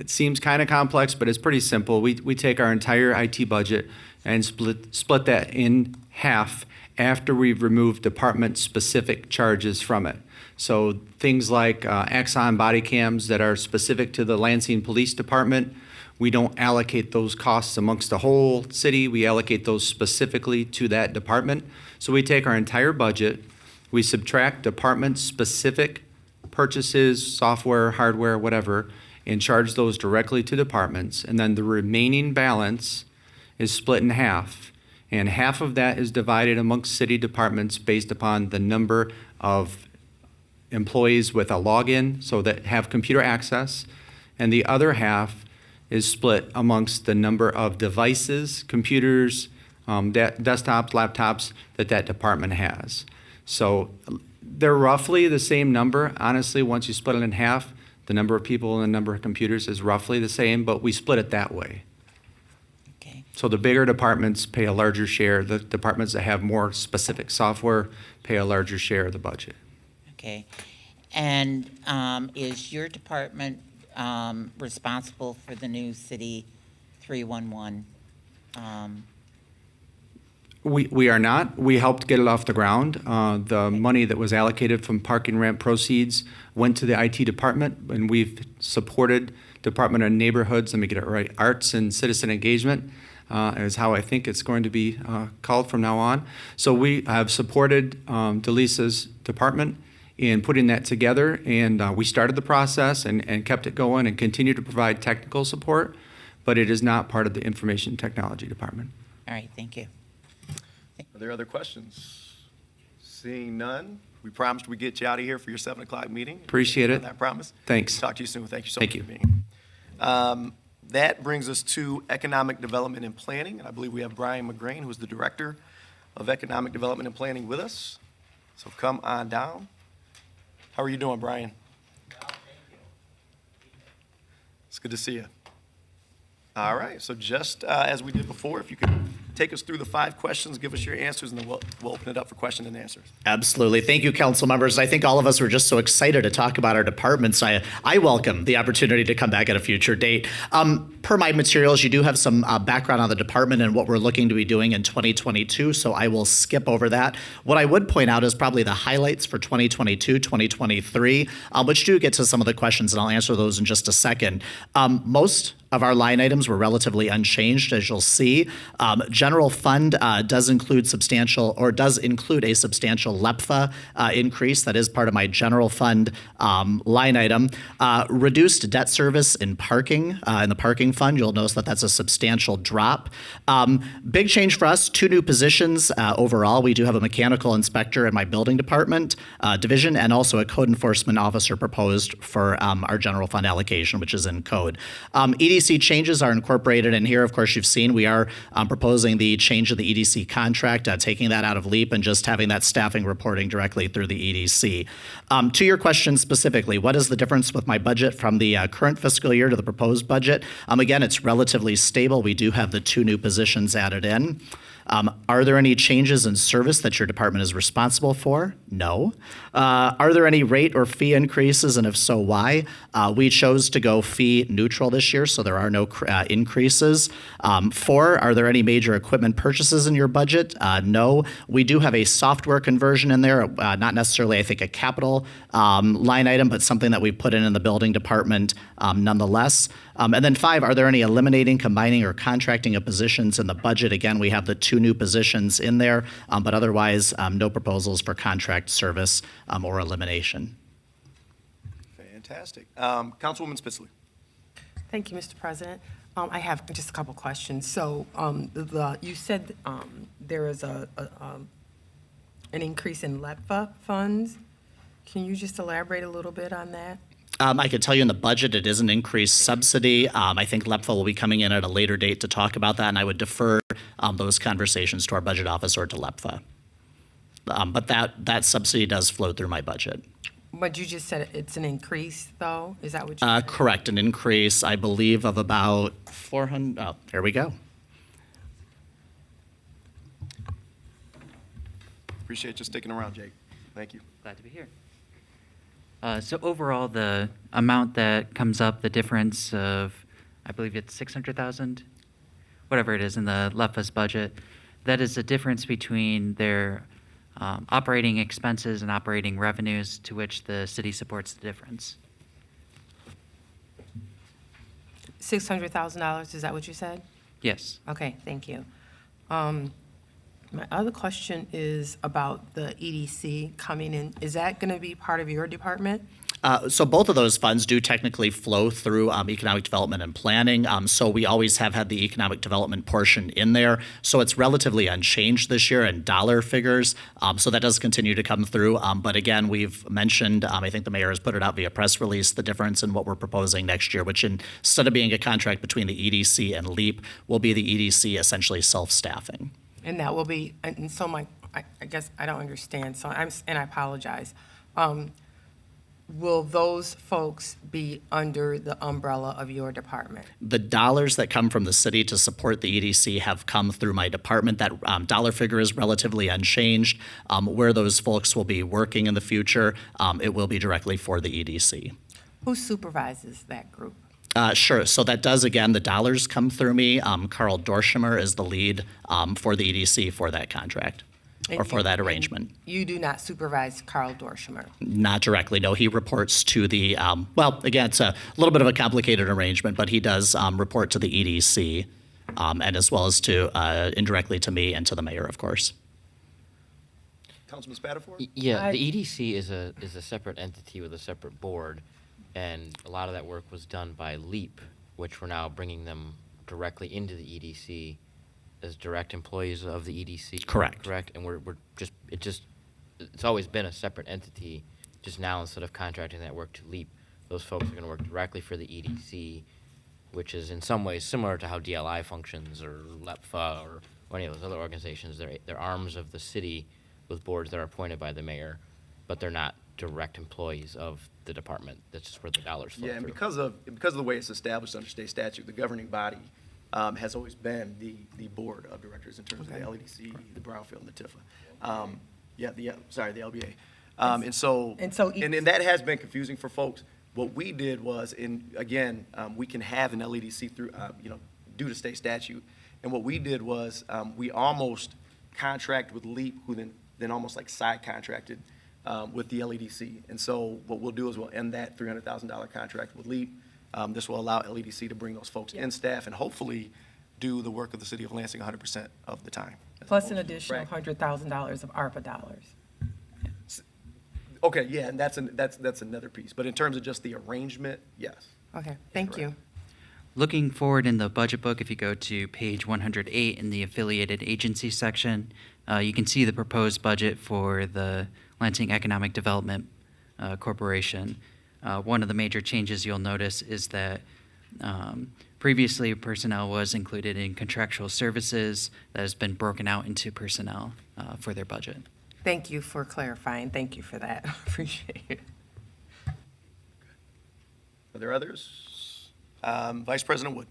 seems kind of complex, but it's pretty simple. We take our entire IT budget and split that in half after we've removed department-specific charges from it. So things like Axon body cams that are specific to the Lansing Police Department, we don't allocate those costs amongst the whole city. We allocate those specifically to that department. So we take our entire budget, we subtract department-specific purchases, software, hardware, whatever, and charge those directly to departments. And then the remaining balance is split in half. And half of that is divided amongst city departments based upon the number of employees with a login, so that have computer access. And the other half is split amongst the number of devices, computers, desktops, laptops that department has. So they're roughly the same number. Honestly, once you split it in half, the number of people and the number of computers is roughly the same, but we split it that way. Okay. So the bigger departments pay a larger share. The departments that have more specific software pay a larger share of the budget. Okay. And is your department responsible for the new City 311? We are not. We helped get it off the ground. The money that was allocated from parking ramp proceeds went to the IT department, and we've supported Department of Neighborhoods, let me get it right, Arts and Citizen Engagement is how I think it's going to be called from now on. So we have supported Delisa's department in putting that together, and we started the process and kept it going and continue to provide technical support, but it is not part of the Information Technology Department. All right, thank you. Are there other questions? Seeing none, we promised we'd get you out of here for your 7 o'clock meeting. Appreciate it. That promise. Thanks. Talk to you soon. Thank you so Thank much you. for being here. That brings us to Economic Development and Planning. And I believe we have Brian McGrain, who is the Director of Economic Development and Planning, with us. So come on down. How are you doing, Brian? It's good to see you. All right, so just as we did before, if you could take us through the 5 questions, give us your answers, and then we'll open it up for question and answers. Absolutely. Thank you, council members. I think all of us were just so excited to talk about our departments. I welcome the opportunity to come back at a future date. Per my materials, you do have some background on the department and what we're looking to be doing in 2022, so I will skip over that. What I would point out is probably the highlights for 2022, 2023, which do get to some of the questions, and I'll answer those in just a second. Most of our line items were relatively unchanged, as you'll see. General fund does include a substantial LEPFA increase. That is part of my general fund line item. Reduced debt service in parking, in the parking fund. You'll notice that that's a substantial drop. Big change for us, 2 new positions overall. We do have a mechanical inspector in my building department division, and also a code enforcement officer proposed for our general fund allocation, which is in code. EDC changes are incorporated in here. Of course, you've seen we are proposing the change of the EDC contract, taking that out of LEAP and just having that staffing reporting directly through the EDC. To your question specifically, what is the difference with my budget from the current fiscal year to the proposed budget? Again, it's relatively stable. We do have the 2 new positions added in. Are there any changes in service that your department is responsible for? No. Are there any rate or fee increases, and if so, why? We chose to go fee neutral this year, so there are no increases. 4, are there any major equipment purchases in your budget? No. We do have a software conversion in there, not necessarily, I think, a capital line item, but something that we put in the building department nonetheless. And then 5, are there any eliminating, combining, or contracting of positions in the budget? Again, we have the 2 new positions in there, but otherwise, no proposals for contract service or elimination. Fantastic. Councilwoman Spitzley. Thank you, Mr. President. I have just a couple questions. So you said there is an increase in LEPFA funds. Can you just elaborate a little bit on that? I could tell you in the budget, it is an increased subsidy. I think LEPFA will be coming in at a later date to talk about that, and I would defer those conversations to our budget office or to LEPFA. But that subsidy does flow through my budget. But you just said it's an increase, though? Is that what you said? Correct, an increase, I believe, of about 400. Oh, here we go. Appreciate you sticking around, Jake. Thank you. Glad to be here. So overall, the amount that comes up, the difference of, I believe it's 600,000, whatever it is in the LEPFA's budget, that is the difference between their operating expenses and operating revenues, to which the city supports the difference. $600,000, is that what you said? Yes. Okay, thank you. My other question is about the EDC coming in. Is that going to be part of your department? So both of those funds do technically flow through economic development and planning. So we always have had the economic development portion in there. So it's relatively unchanged this year in dollar figures. So that does continue to come through. But again, we've mentioned, I think the mayor has put it out via press release, the difference in what we're proposing next year, which instead of being a contract between the EDC and LEAP, will be the EDC essentially self-staffing. And that will be, and so I guess I don't understand, so and I apologize. Will those folks be under the umbrella of your department? The dollars that come from the city to support the EDC have come through my department. That dollar figure is relatively unchanged. Where those folks will be working in the future, it will be directly for the EDC. Who supervises that group? Sure. So that does, again, the dollars come through me. Carl Dorschimer is the lead for the EDC for that contract or for that arrangement. You do not supervise Carl Dorschimer? Not directly, no. He reports to the, well, again, it's a little bit of a complicated arrangement, but he does report to the EDC and as well as to indirectly to me and to the mayor, of course. Councilman Spatafor? Yeah, the EDC is a separate entity with a separate board, and a lot of that work was done by LEAP, which we're now bringing them directly into the EDC as direct employees of the EDC. Correct. Correct, and we're just, it's always been a separate entity, just now instead of contracting that work to LEAP, those folks are gonna work directly for the EDC, which is in some ways similar to how DLI functions or LEPFA or any of those other organizations. They're arms of the city with boards that are appointed by the mayor, but they're not direct employees of the department. That's just where the dollars flow Yeah, and through. because of the way it's established under state statute, the governing body has always been the board of directors in terms of the LEDC, the Brownfield, and the Tifa. The LBA. And that has been confusing for folks. What we did was, we can have an LEDC through, due to state statute. And what we did was, we almost contract with LEAP, who then almost like side contracted with the LEDC. And so what we'll do is we'll end that $300,000 contract with LEAP. This will allow LEDC to bring those folks in staff and hopefully do the work of the city of Lansing 100% of the time. Plus an additional $100,000 of ARPA dollars. Okay, yeah, and that's another piece. But in terms of just the arrangement, yes. Okay, thank you. Looking forward in the budget book, if you go to page 108 in the affiliated agency section, you can see the proposed budget for the Lansing Economic Development Corporation. One of the major changes you'll notice is that previously personnel was included in contractual services that has been broken out into personnel for their budget. Thank you for clarifying. Thank you for that. Appreciate it. Are there others? Vice President Wood.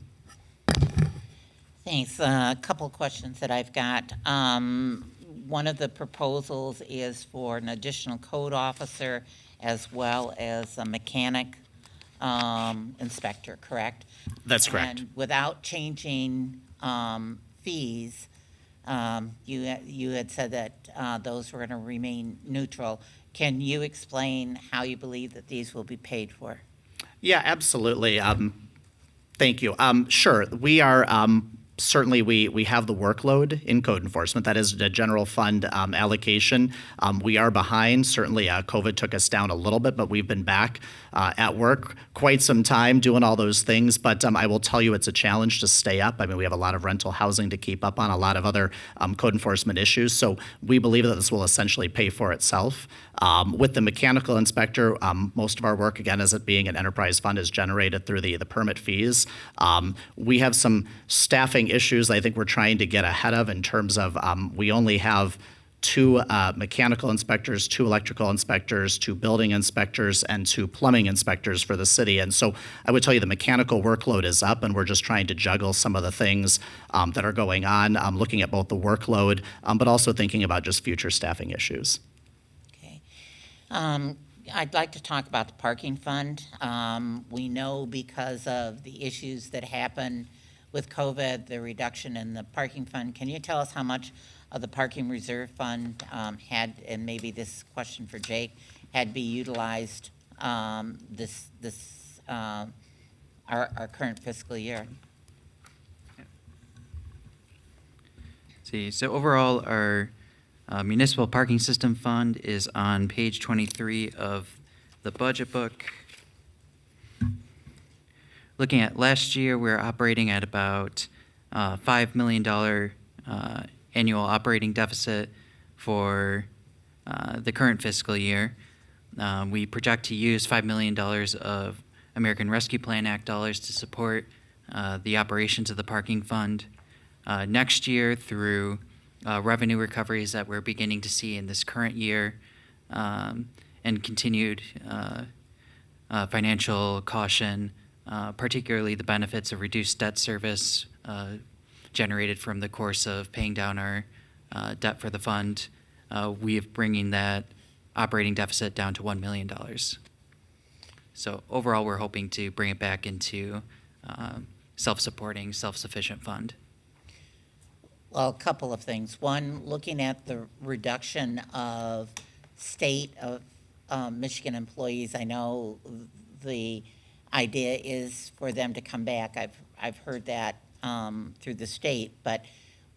Thanks. A couple of questions that I've got. One of the proposals is for an additional code officer as well as a mechanic inspector, correct? That's correct. And without changing fees, you had said that those were going to remain neutral. Can you explain how you believe that these will be paid for? Yeah, absolutely. Thank you. Sure. We are certainly we have the workload in code enforcement. That is the general fund allocation. We are behind. Certainly, COVID took us down a little bit, but we've been back at work quite some time doing all those things. But I will tell you, it's a challenge to stay up. I mean, we have a lot of rental housing to keep up on, a lot of other code enforcement issues. So we believe that this will essentially pay for itself. With the mechanical inspector, most of our work, again, as it being an enterprise fund, is generated through the permit fees. We have some staffing issues I think we're trying to get ahead of in terms of we only have 2 mechanical inspectors, 2 electrical inspectors, 2 building inspectors, and 2 plumbing inspectors for the city. And so I would tell you the mechanical workload is up, and we're just trying to juggle some of the things that are going on, looking at both the workload, but also thinking about just future staffing issues. Okay. I'd like to talk about the parking fund. We know because of the issues that happened with COVID, the reduction in the parking fund. Can you tell us how much of the parking reserve fund had, and maybe this question for Jake, had be utilized our current fiscal year? See, so overall, our municipal parking system fund is on page 23 of the budget book. Looking at last year, we're operating at about $5 million annual operating deficit for the current fiscal year. We project to use $5 million of American Rescue Plan Act dollars to support the operations of the parking fund. Next year, through revenue recoveries that we're beginning to see in this current year, and continued financial caution, particularly the benefits of reduced debt service generated from the course of paying down our debt for the fund, we are bringing that operating deficit down to $1 million. So overall, we're hoping to bring it back into self-supporting, self-sufficient fund. Well, a couple of things. One, looking at the reduction of state of Michigan employees, I know the idea is for them to come back. I've heard that through the state, but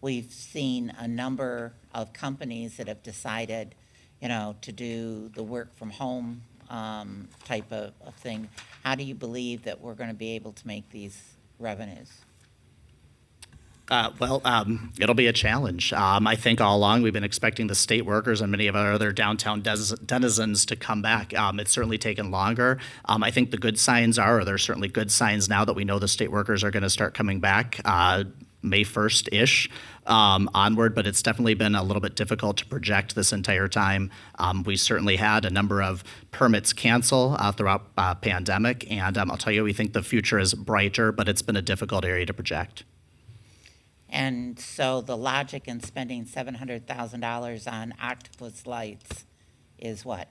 we've seen a number of companies that have decided, to do the work from home type of thing. How do you believe that we're going to be able to make these revenues? It'll be a challenge. I think all along we've been expecting the state workers and many of our other downtown denizens to come back. It's certainly taken longer. I think the good signs are, or there's certainly good signs now that we know the state workers are going to start coming back May 1st-ish onward, but it's definitely been a little bit difficult to project this entire time. We certainly had a number of permits cancel throughout pandemic, and I'll tell you, we think the future is brighter, but it's been a difficult area to project. And so the logic in spending $700,000 on octopus lights is what?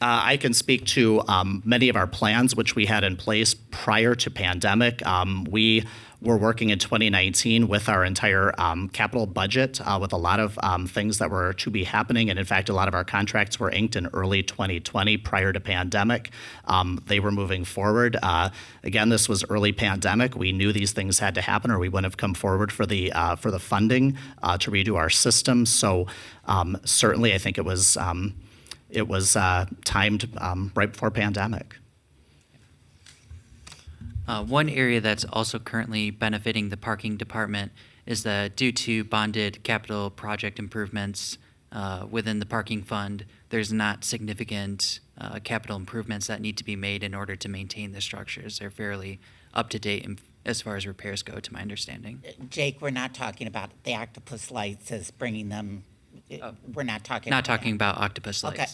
I can speak to many of our plans, which we had in place prior to pandemic. We were working in 2019 with our entire capital budget with a lot of things that were to be happening. And in fact, a lot of our contracts were inked in early 2020 prior to pandemic. They were moving forward. Again, this was early pandemic. We knew these things had to happen or we wouldn't have come forward for the funding to redo our system. So certainly I think it was timed right before pandemic. One area that's also currently benefiting the parking department is that due to bonded capital project improvements within the parking fund, there's not significant capital improvements that need to be made in order to maintain the structures. They're fairly up to date as far as repairs go, to my understanding. Jake, we're not talking about the octopus lights as bringing them, we're not talking Not about talking about octopus lights. Okay,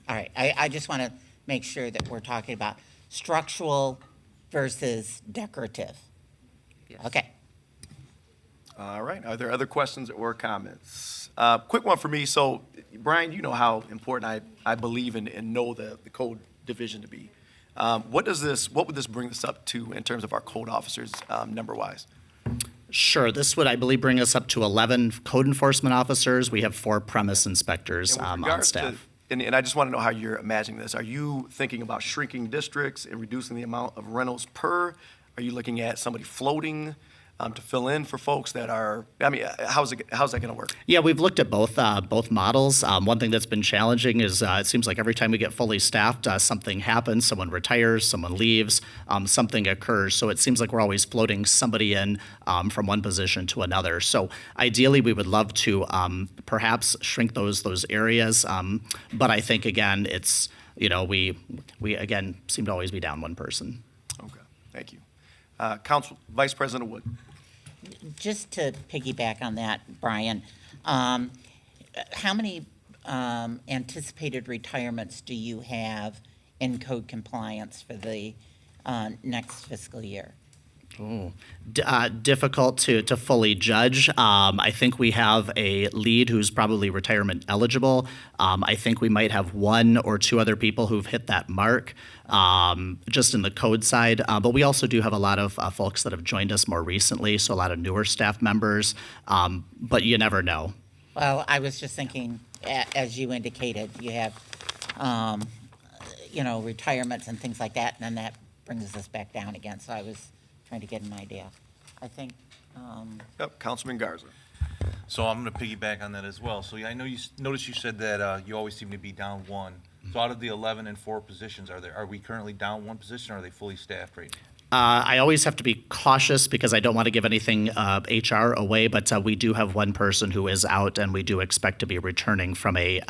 all right. I just want to make sure that we're talking about structural versus decorative. Yes. Okay. All right. Are there other questions or comments? Quick one for me. So, Brian, you know how important I believe and know the code division to be. What would this bring us up to in terms of our code officers number-wise? Sure. This would, I believe, bring us up to 11 code enforcement officers. We have 4 premise inspectors on staff. And I just want to know how you're imagining this. Are you thinking about shrinking districts and reducing the amount of rentals per? Are you looking at somebody floating to fill in for folks that are, how's that going to work? Yeah, we've looked at both models. One thing that's been challenging is it seems like every time we get fully staffed, something happens, someone retires, someone leaves, something occurs. So it seems like we're always floating somebody in from one position to another. So ideally, we would love to perhaps shrink those areas. But I think, again, it's, we again seem to always be down one person. Okay, thank you. Vice President Wood. Just to piggyback on that, Brian, how many anticipated retirements do you have in code compliance for the next fiscal year? Difficult to fully judge. I think we have a lead who's probably retirement eligible. I think we might have 1 or 2 other people who've hit that mark just in the code side. But we also do have a lot of folks that have joined us more recently, so a lot of newer staff members. But you never know. Well, I was just thinking, as you indicated, you have, retirements and things like that, and then that brings us back down again. So I was trying to get an idea. I think. Yep, Councilman Garza. So I'm going to piggyback on that as well. So I know noticed you said that you always seem to be down 1. So out of the 11 and 4 positions, are we currently down 1 position, or are they fully staffed right now? I always have to be cautious because I don't want to give anything HR away, but we do have 1 person who is out, and we do expect to be returning from a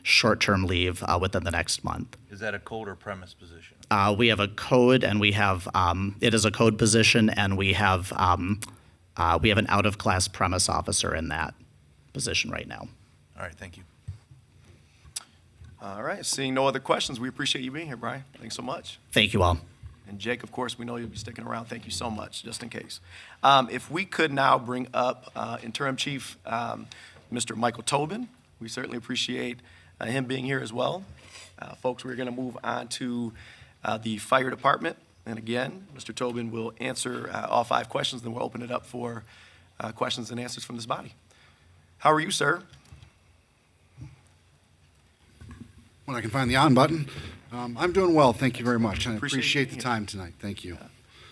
short-term leave within the next month. Is that a code or premise position? We have a code, and we have it is a code position, and we have We have an out-of-class premise officer in that position right now. All right, thank you. All right, seeing no other questions, we appreciate you being here, Brian. Thanks so much. Thank you all. And Jake, of course, we know you'll be sticking around. Thank you so much, just in case. If we could now bring up Interim Chief Mr. Michael Tobin. We certainly appreciate him being here as well. Folks, we're going to move on to the Fire Department. And again, Mr. Tobin will answer all 5 questions, then we'll open it up for questions and answers from this body. How are you, sir? When I can find the on button. I'm doing well, thank you very much. And I Appreciate appreciate you the being time tonight. Thank you.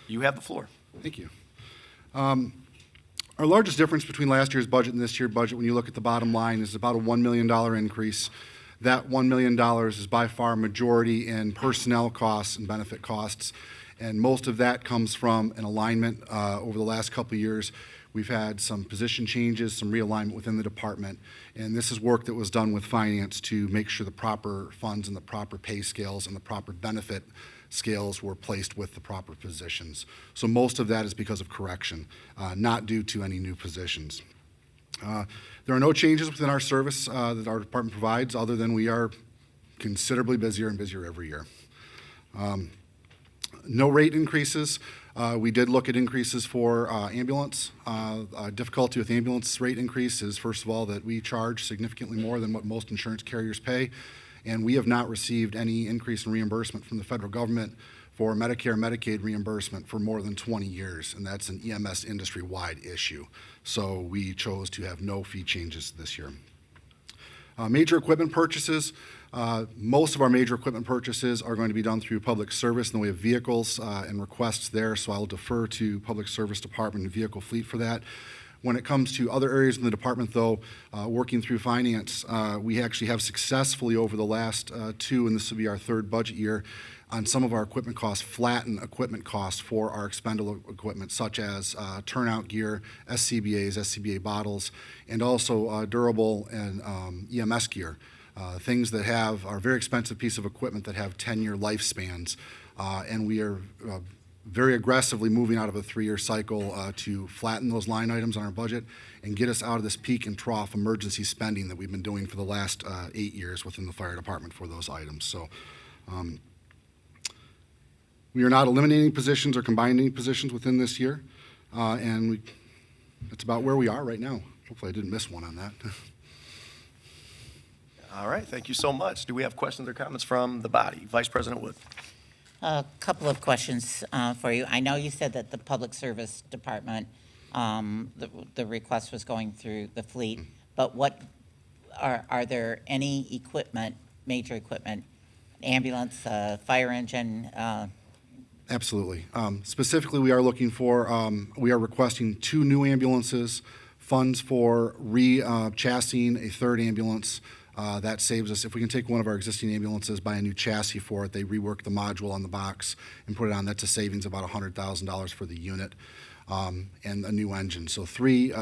You have the floor. Thank you. Our largest difference between last year's budget and this year's budget, when you look at the bottom line, is about a $1 million increase. That $1 million is by far a majority in personnel costs and benefit costs, and most of that comes from an alignment. Over the last couple of years, we've had some position changes, some realignment within the department, and this is work that was done with finance to make sure the proper funds and the proper pay scales and the proper benefit scales were placed with the proper positions. So most of that is because of correction, not due to any new positions. There are no changes within our service that our department provides, other than we are considerably busier and busier every year. No rate increases. We did look at increases for ambulance. Difficulty with ambulance rate increase is, first of all, that we charge significantly more than what most insurance carriers pay, and we have not received any increase in reimbursement from the federal government for Medicare and Medicaid reimbursement for more than 20 years, and that's an EMS industry-wide issue. So we chose to have no fee changes this year. Major equipment purchases. Most of our major equipment purchases are going to be done through public service in the way of vehicles and requests there, so I'll defer to Public Service Department and Vehicle Fleet for that. When it comes to other areas in the department, though, working through finance, we actually have successfully over the last 2, and this will be our 3rd budget year, on some of our equipment costs, flatten equipment costs for our expendable equipment, such as turnout gear, SCBAs, SCBA bottles, and also durable and EMS gear. Things that are very expensive piece of equipment that have 10-year lifespans, and we are very aggressively moving out of a 3-year cycle to flatten those line items on our budget and get us out of this peak and trough emergency spending that we've been doing for the last 8 years within the fire department for those items. So we are not eliminating positions or combining positions within this year, and that's about where we are right now. Hopefully I didn't miss one on that. All right, thank you so much. Do we have questions or comments from the body? Vice President Wood. A couple of questions for you. I know you said that the Public Service Department, the request was going through the fleet, but what are there any equipment, major equipment, ambulance, fire engine? Absolutely. Specifically, we are looking for, we are requesting 2 new ambulances, funds for re-chassing a 3rd ambulance. That saves us, if we can take one of our existing ambulances, buy a new chassis for it, they rework the module on the box and put it on, that's a savings of about $100,000 for the unit, and a new engine. So 3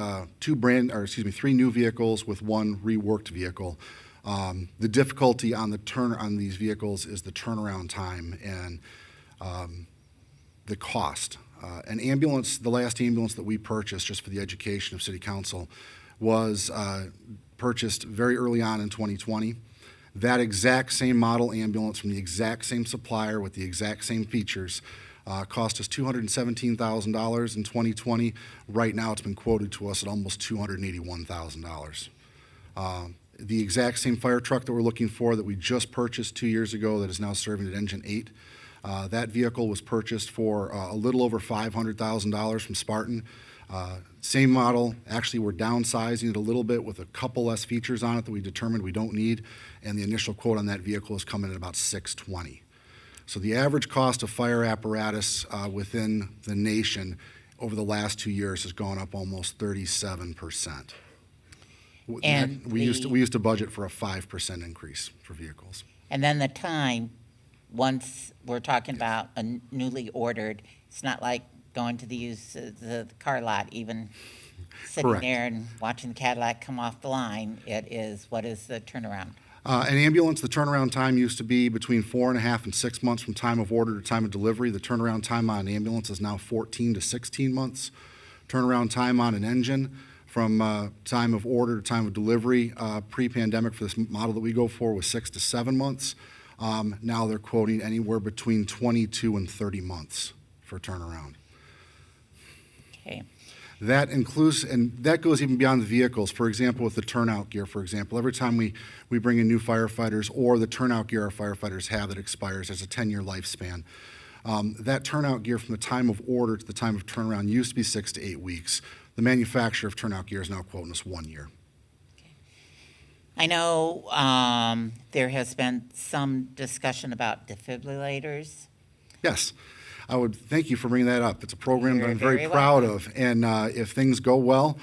new vehicles with 1 reworked vehicle. The difficulty on these vehicles is the turnaround time and the cost. An ambulance, the last ambulance that we purchased, just for the education of City Council, was purchased very early on in 2020. That exact same model ambulance from the exact same supplier with the exact same features cost us $217,000 in 2020. Right now, it's been quoted to us at almost $281,000. The exact same fire truck that we're looking for that we just purchased 2 years ago that is now serving at Engine 8. That vehicle was purchased for a little over $500,000 from Spartan. Same model. Actually, we're downsizing it a little bit with a couple less features on it that we determined we don't need, and the initial quote on that vehicle is coming at about $620,000. So the average cost of fire apparatus within the nation over the last 2 years has gone up almost 37%. And we used to budget for a 5% increase for vehicles. And then the time, once we're talking about a newly ordered, it's not like going to the car lot, even sitting Correct. there and watching the Cadillac come off the line. It is, what is the turnaround? An ambulance, the turnaround time used to be between 4.5 and 6 months from time of order to time of delivery. The turnaround time on an ambulance is now 14 to 16 months. Turnaround time on an engine from time of order to time of delivery, pre-pandemic for this model that we go for was 6 to 7 months. Now they're quoting anywhere between 22 and 30 months for turnaround. Okay. That includes, and that goes even beyond the vehicles. For example, with the turnout gear, for example, every time we bring in new firefighters or the turnout gear our firefighters have that expires, there's a 10-year lifespan. That turnout gear from the time of order to the time of turnaround used to be 6 to 8 weeks. The manufacturer of turnout gear is now quoting us 1 year. I know there has been some discussion about defibrillators. Yes, I would thank you for bringing that up. It's a program that You're I'm very very proud welcome. of, and if things go well,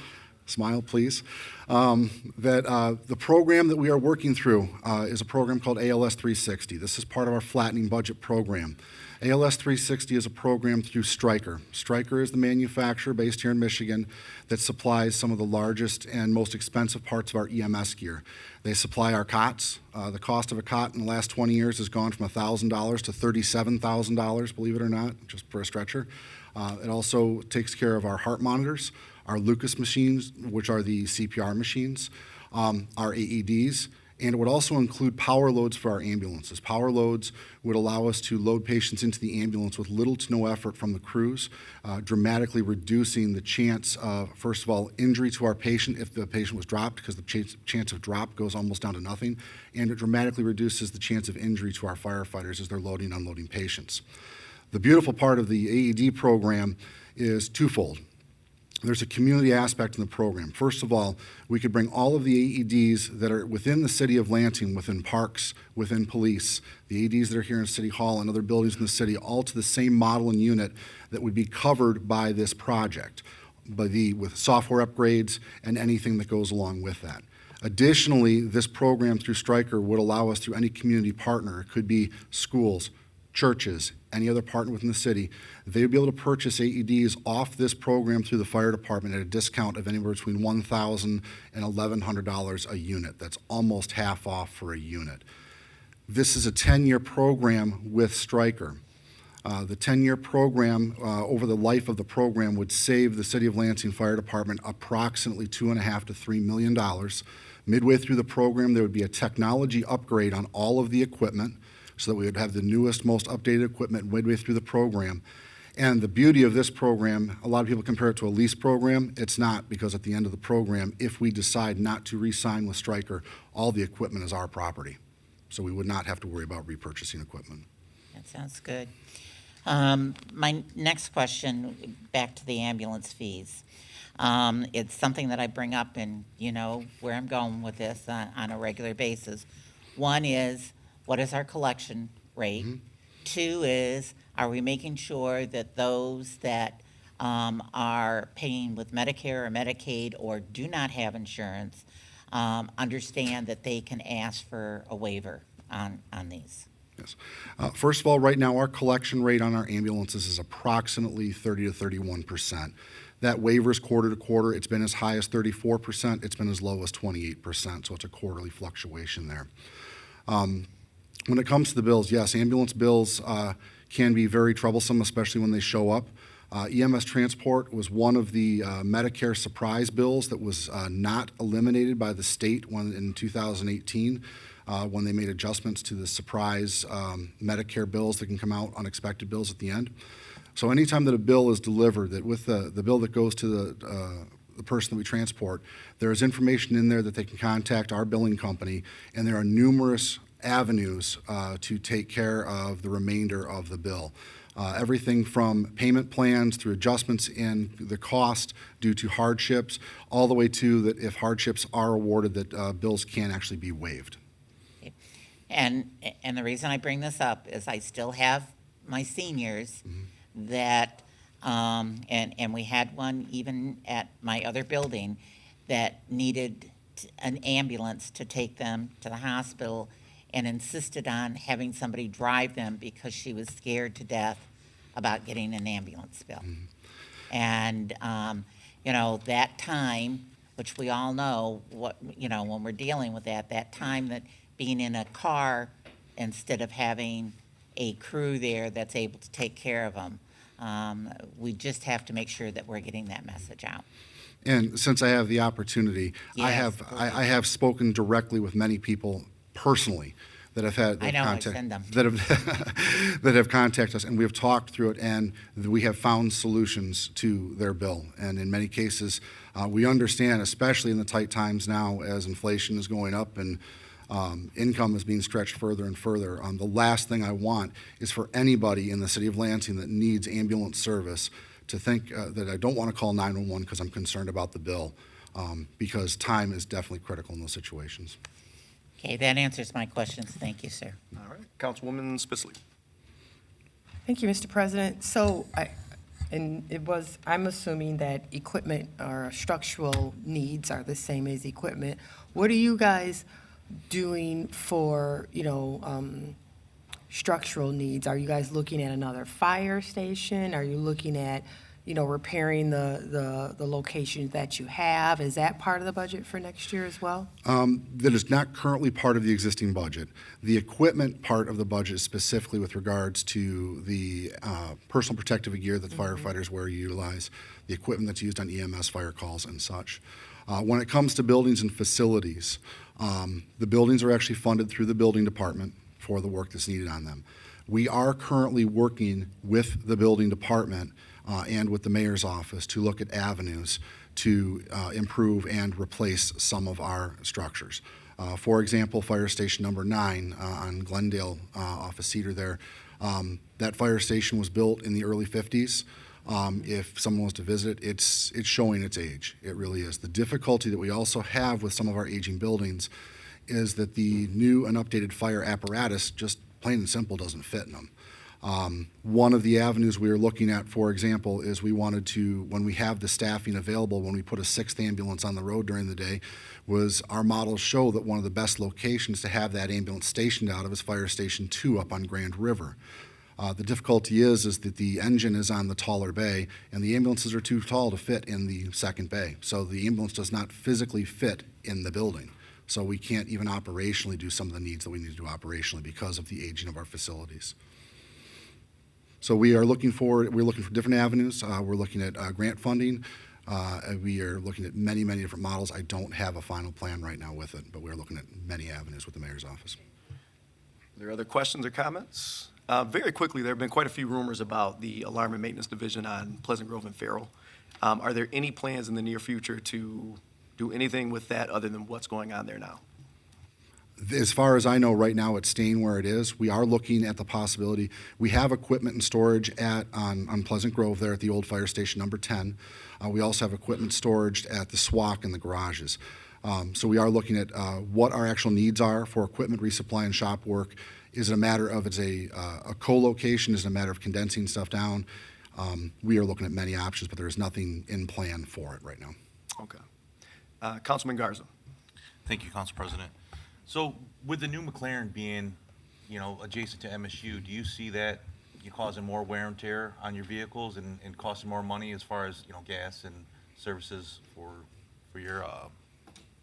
smile please, the program that we are working through is a program called ALS 360. This is part of our flattening budget program. ALS 360 is a program through Stryker. Stryker is the manufacturer based here in Michigan that supplies some of the largest and most expensive parts of our EMS gear. They supply our cots. The cost of a cot in the last 20 years has gone from $1,000 to $37,000, believe it or not, just for a stretcher. It also takes care of our heart monitors, our Lucas machines, which are the CPR machines, our AEDs, and it would also include power loads for our ambulances. Power loads would allow us to load patients into the ambulance with little to no effort from the crews, dramatically reducing the chance of, first of all, injury to our patient if the patient was dropped, because the chance of drop goes almost down to nothing, and it dramatically reduces the chance of injury to our firefighters as they're loading and unloading patients. The beautiful part of the AED program is twofold. There's a community aspect in the program. First of all, we could bring all of the AEDs that are within the city of Lansing, within parks, within police, the AEDs that are here in City Hall and other buildings in the city, all to the same model and unit that would be covered by this project, with software upgrades and anything that goes along with that. Additionally, this program through Stryker would allow us through any community partner, it could be schools, churches, any other partner within the city, they would be able to purchase AEDs off this program through the fire department at a discount of anywhere between $1,000 and $1,100 a unit. That's almost half off for a unit. This is a 10-year program with Stryker. The 10-year program, over the life of the program, would save the City of Lansing Fire Department approximately $2.5 to $3 million. Midway through the program, there would be a technology upgrade on all of the equipment, so that we would have the newest, most updated equipment midway through the program. And the beauty of this program, a lot of people compare it to a lease program. It's not, because at the end of the program, if we decide not to re-sign with Stryker, all the equipment is our property. So we would not have to worry about repurchasing equipment. That sounds good. My next question, back to the ambulance fees. It's something that I bring up, and you know where I'm going with this on a regular basis. One is, what is our collection rate? Mm-hmm. Two is, are we making sure that those that are paying with Medicare or Medicaid or do not have insurance understand that they can ask for a waiver on these? Yes. First of all, right now, our collection rate on our ambulances is approximately 30 to 31%. That waiver is quarter to quarter. It's been as high as 34%. It's been as low as 28%, so it's a quarterly fluctuation there. When it comes to the bills, yes, ambulance bills can be very troublesome, especially when they show up. EMS transport was one of the Medicare surprise bills that was not eliminated by the state in 2018 when they made adjustments to the surprise Medicare bills that can come out, unexpected bills at the end. So anytime that a bill is delivered, that with the bill that goes to the person that we transport, there is information in there that they can contact our billing company, and there are numerous avenues to take care of the remainder of the bill. Everything from payment plans through adjustments in the cost due to hardships, all the way to that if hardships are awarded, that bills can actually be waived. And the reason I bring this up is I still have my seniors that, and we had one even at my other building that needed an ambulance to take them to the hospital, and insisted on having somebody drive them because she was scared to death about getting an ambulance bill. Mm-hmm. And, that time, which we all know, when we're dealing with that time that being in a car instead of having a crew there that's able to take care of them, We just have to make sure that we're getting that message out. And since I have the opportunity, Yes, I have spoken directly with many people personally that have had I know, I send them. that have that have contacted us, and we have talked through it, and we have found solutions to their bill. And in many cases, we understand, especially in the tight times now, as inflation is going up and income is being stretched further and further. The last thing I want is for anybody in the city of Lansing that needs ambulance service to think that I don't want to call 911 because I'm concerned about the bill, because time is definitely critical in those situations. Okay, that answers my questions. Thank you, sir. All right, Councilwoman Spitzley. Thank you, Mr. President. So, I'm assuming that equipment or structural needs are the same as equipment. What are you guys doing for, structural needs? Are you guys looking at another fire station? Are you looking at, repairing the locations that you have? Is that part of the budget for next year as well? That is not currently part of the existing budget. The equipment part of the budget is specifically with regards to the personal protective gear that firefighters wear, utilize, the equipment that's used on EMS fire calls and such. When it comes to buildings and facilities, the buildings are actually funded through the building department for the work that's needed on them. We are currently working with the building department and with the mayor's office to look at avenues to improve and replace some of our structures. For example, Fire Station number 9 on Glendale off of Cedar there, that fire station was built in the early 50s. If someone wants to visit it, it's showing its age. It really is. The difficulty that we also have with some of our aging buildings is that the new and updated fire apparatus just plain and simple doesn't fit in them. One of the avenues we are looking at, for example, is we wanted to, when we have the staffing available, when we put a 6th ambulance on the road during the day, was our models show that one of the best locations to have that ambulance stationed out of is Fire Station 2 up on Grand River. The difficulty is that the engine is on the taller bay, and the ambulances are too tall to fit in the 2nd bay. So the ambulance does not physically fit in the building. So we can't even operationally do some of the needs that we need to do operationally because of the aging of our facilities. So we're looking for different avenues. We're looking at grant funding. We are looking at many, many different models. I don't have a final plan right now with it, but we're looking at many avenues with the mayor's office. Are there other questions or comments? Very quickly, there have been quite a few rumors about the Alarm and Maintenance Division on Pleasant Grove and Farrell. Are there any plans in the near future to do anything with that other than what's going on there now? As far as I know, right now, it's staying where it is. We are looking at the possibility. We have equipment and storage on Pleasant Grove there at the old fire station number 10. We also have equipment storage at the SWAC and the garages. So we are looking at what our actual needs are for equipment resupply and shop work. Is it a matter of it's a co-location? Is it a matter of condensing stuff down? We are looking at many options, but there is nothing in plan for it right now. Okay. Councilman Garza. Thank you, Council President. So with the new McLaren being, adjacent to MSU, do you see that causing more wear and tear on your vehicles and costing more money as far as, gas and services for your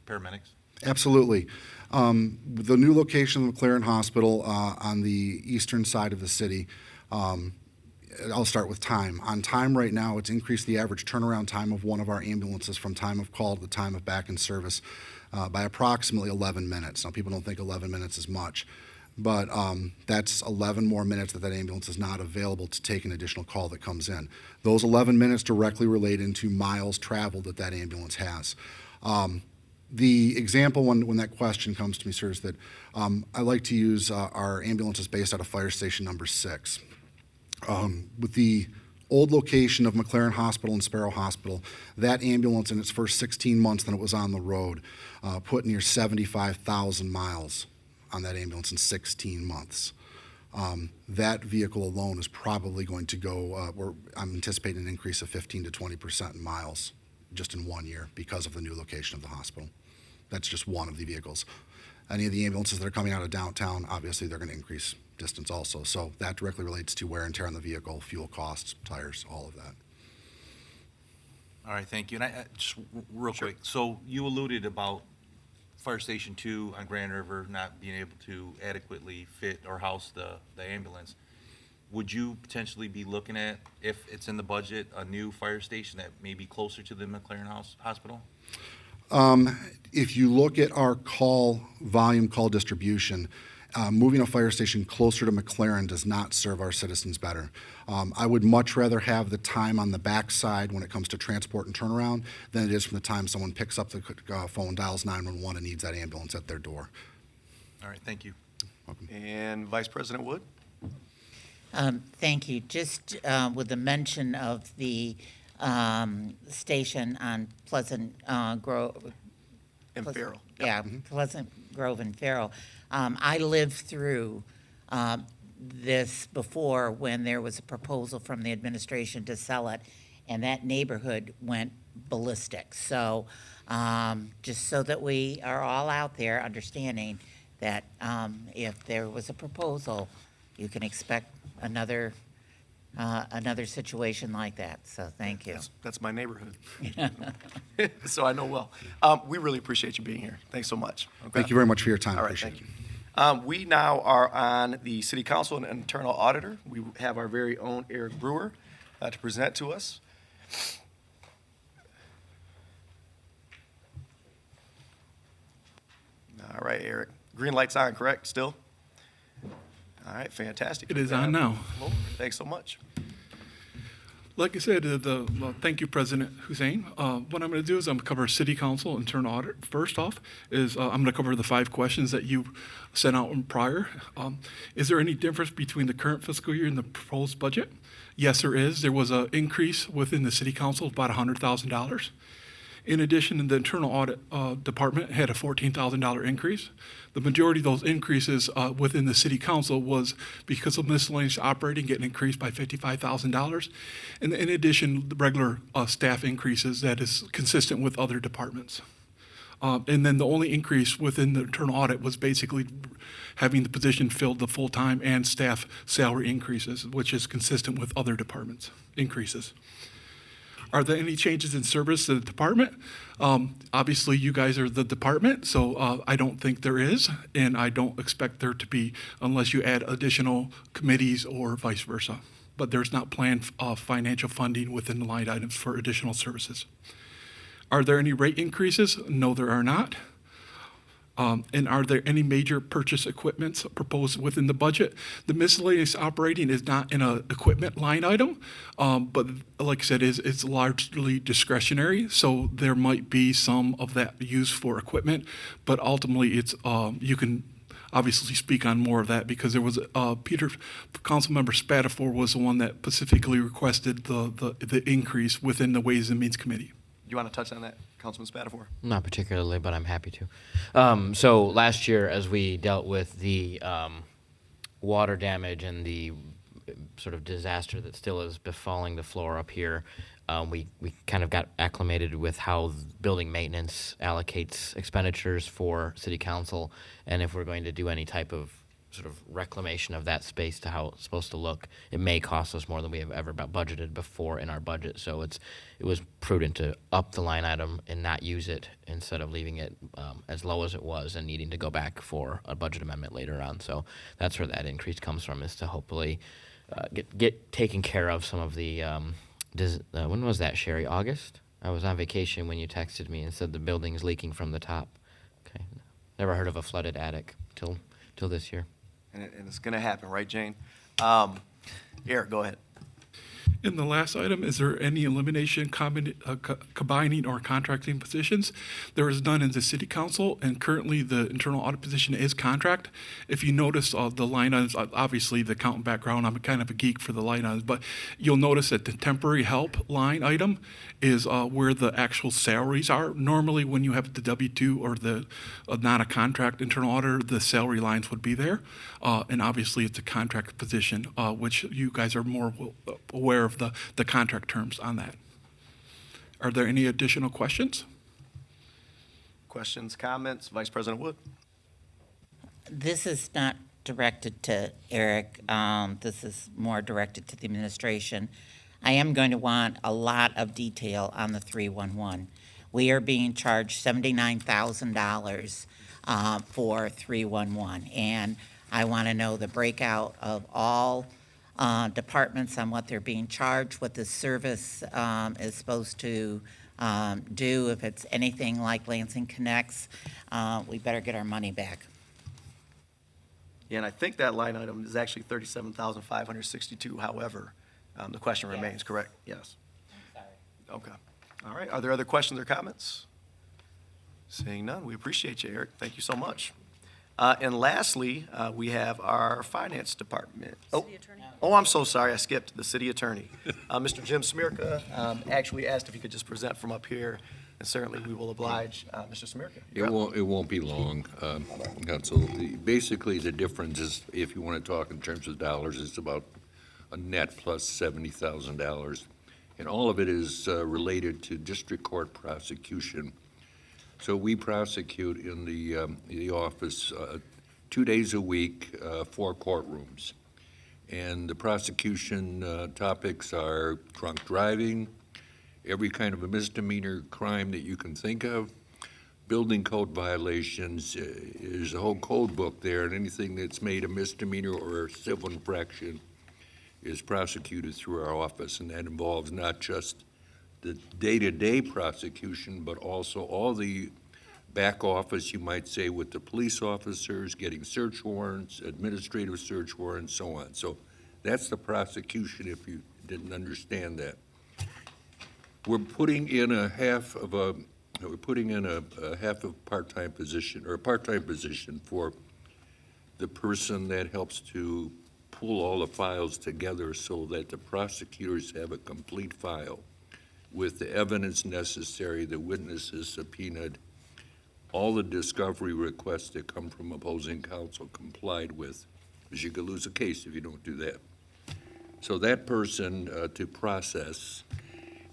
paramedics? Absolutely. The new location of McLaren Hospital on the eastern side of the city, I'll start with time. On time right now, it's increased the average turnaround time of one of our ambulances from time of call to the time of back in service by approximately 11 minutes. Now, people don't think 11 minutes is much, but that's 11 more minutes that ambulance is not available to take an additional call that comes in. Those 11 minutes directly relate into miles traveled that ambulance has. The example when that question comes to me, sir, is that I like to use our ambulances based out of Fire Station number 6. With the old location of McLaren Hospital and Sparrow Hospital, that ambulance in its first 16 months that it was on the road put near 75,000 miles on that ambulance in 16 months. That vehicle alone is probably going to go, I'm anticipating an increase of 15 to 20% in miles just in 1 year because of the new location of the hospital. That's just one of the vehicles. Any of the ambulances that are coming out of downtown, obviously they're going to increase distance also. So that directly relates to wear and tear on the vehicle, fuel costs, tires, all of that. All right, thank you. And I just real quick, so you alluded about Fire Station 2 on Grand River not being able to adequately fit or house the ambulance. would you potentially be looking at, if it's in the budget, a new fire station that may be closer to the McLaren Hospital? If you look at our call distribution, moving a fire station closer to McLaren does not serve our citizens better. I would much rather have the time on the backside when it comes to transport and turnaround than it is from the time someone picks up the phone, dials 911, and needs that ambulance at their door. All right, thank you. And Vice President Wood? Thank you. Just with the mention of the station on Pleasant Grove. And Farrell. Yeah, Pleasant Grove and Farrell. I lived through this before when there was a proposal from the administration to sell it, and that neighborhood went ballistic. So just so that we are all out there understanding that if there was a proposal, you can expect another situation like that. So thank you. That's my neighborhood. So I know well. We really appreciate you being here. Thanks so much. Okay. Thank you very much for your time. All right, Appreciate thank it. you. We now are on the City Council and Internal Auditor. We have our very own Eric Brewer to present to us. All right, Eric. Green light's on, correct, still? All right, fantastic. It is on now. Thanks so much. Like I said, thank you, President Hussein. What I'm going to do is I'm going to cover City Council internal audit. First off is I'm going to cover the 5 questions that you sent out prior. Is there any difference between the current fiscal year and the proposed budget? Yes, there is. There was an increase within the City Council of about $100,000. In addition, the internal audit department had a $14,000 increase. The majority of those increases within the City Council was because of miscellaneous operating getting increased by $55,000. And in addition, the regular staff increases that is consistent with other departments. And then the only increase within the internal audit was basically having the position filled the full-time and staff salary increases, which is consistent with other departments' increases. Are there any changes in service to the department? Obviously, you guys are the department, so I don't think there is, and I don't expect there to be unless you add additional committees or vice versa. But there's not planned financial funding within the line items for additional services. Are there any rate increases? No, there are not. And are there any major purchase equipments proposed within the budget? The miscellaneous operating is not in an equipment line item, but like I said, it's largely discretionary, so there might be some of that used for equipment, but ultimately it's, you can obviously speak on more of that because there was, Councilmember Spatafor was the one that specifically requested the increase within the Ways and Means Committee. You want to touch on that, Councilman Spatafor? Not particularly, but I'm happy to. So last year, as we dealt with the water damage and the sort of disaster that still is befalling the floor up here, we kind of got acclimated with how building maintenance allocates expenditures for City Council, and if we're going to do any type of sort of reclamation of that space to how it's supposed to look, it may cost us more than we have ever budgeted before in our budget. So it was prudent to up the line item and not use it instead of leaving it as low as it was and needing to go back for a budget amendment later on. So that's where that increase comes from, is to hopefully get taken care of some of the, when was that, Sherry? August? I was on vacation when you texted me and said the building's leaking from the top. Okay, never heard of a flooded attic till this year. And it's going to happen, right, Jane? Eric, go ahead. In the last item, is there any elimination, combining, or contracting positions? There is none in the City Council, and currently the internal audit position is contract. If you notice the line items, obviously the accountant background, I'm kind of a geek for the line items, but you'll notice that the temporary help line item is where the actual salaries are. Normally, when you have the W-2 or the not a contract internal auditor, the salary lines would be there. And obviously, it's a contract position, which you guys are more aware of the contract terms on that. Are there any additional questions? Questions, comments? Vice President Wood? This is not directed to Eric. This is more directed to the administration. I am going to want a lot of detail on the 311. We are being charged $79,000 for 311, and I want to know the breakout of all departments on what they're being charged, what the service is supposed to do. If it's anything like Lansing Connects, we better get our money back. Yeah, and I think that line item is actually 37,562. However, the question remains, correct? Yes. Okay. All right. Are there other questions or comments? Seeing none, we appreciate you, Eric. Thank you so much. And lastly, we have our finance department. Oh, I'm so sorry. I skipped the city attorney. Mr. Jim Smirka actually asked if he could just present from up here, and certainly we will oblige. Mr. Smirka. It won't be long, Council. Basically, the difference is, if you want to talk in terms of dollars, it's about a net plus $70,000. And all of it is related to district court prosecution. So we prosecute in the office 2 days a week, 4 courtrooms. And the prosecution topics are drunk driving, every kind of a misdemeanor crime that you can think of, building code violations. There's a whole code book there, and anything that's made a misdemeanor or a civil infraction is prosecuted through our office, and that involves not just the day-to-day prosecution, but also all the back office, you might say, with the police officers, getting search warrants, administrative search warrants, so on. So that's the prosecution, if you didn't understand that. We're putting in a half of a part-time position, or a part-time position for the person that helps to pull all the files together so that the prosecutors have a complete file with the evidence necessary, the witnesses subpoenaed, all the discovery requests that come from opposing counsel complied with, because you could lose a case if you don't do that. So that person to process.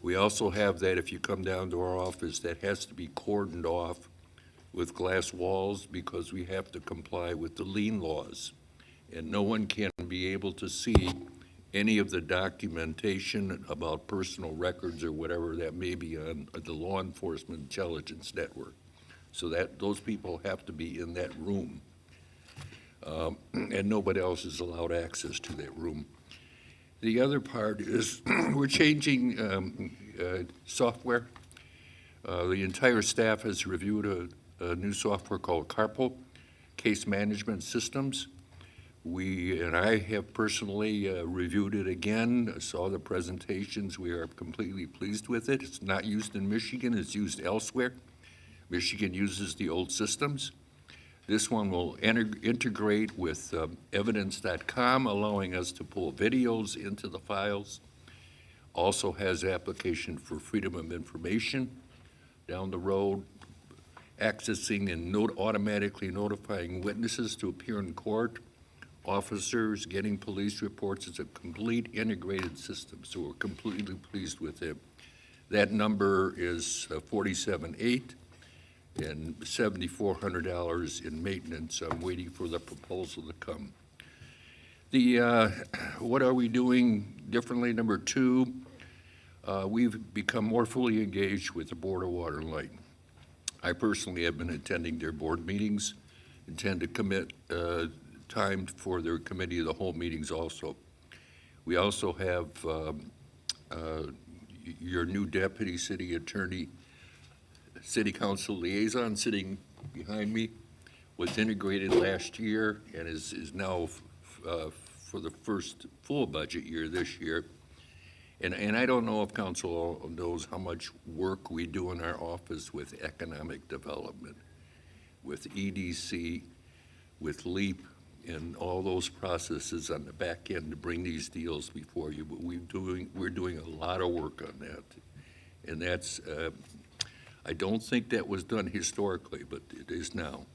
We also have that, if you come down to our office, that has to be cordoned off with glass walls because we have to comply with the lien laws. And no one can be able to see any of the documentation about personal records or whatever that may be on the law enforcement intelligence network. So that those people have to be in that room. And nobody else is allowed access to that room. The other part is we're changing software. The entire staff has reviewed a new software called Carpal, Case Management Systems. And I have personally reviewed it again, saw the presentations. We are completely pleased with it. It's not used in Michigan, it's used elsewhere. Michigan uses the old systems. This one will integrate with evidence.com, allowing us to pull videos into the files. Also has application for freedom of information down the road, accessing and automatically notifying witnesses to appear in court, officers, getting police reports. It's a complete integrated system, so we're completely pleased with it. That number is $47,800 and $7,400 in maintenance. I'm waiting for the proposal to come. What are we doing differently? Number 2, we've become more fully engaged with the Board of Water and Light. I personally have been attending their board meetings, intend to commit time for their committee of the whole meetings also. We also have your new deputy city attorney, city council liaison sitting behind me, was integrated last year and is now for the first full budget year this year. And I don't know if council knows how much work we do in our office with economic development, with EDC, with LEAP, and all those processes on the back end to bring these deals before you. But we're doing a lot of work on that. And that's, I don't think that was done historically, but it is now.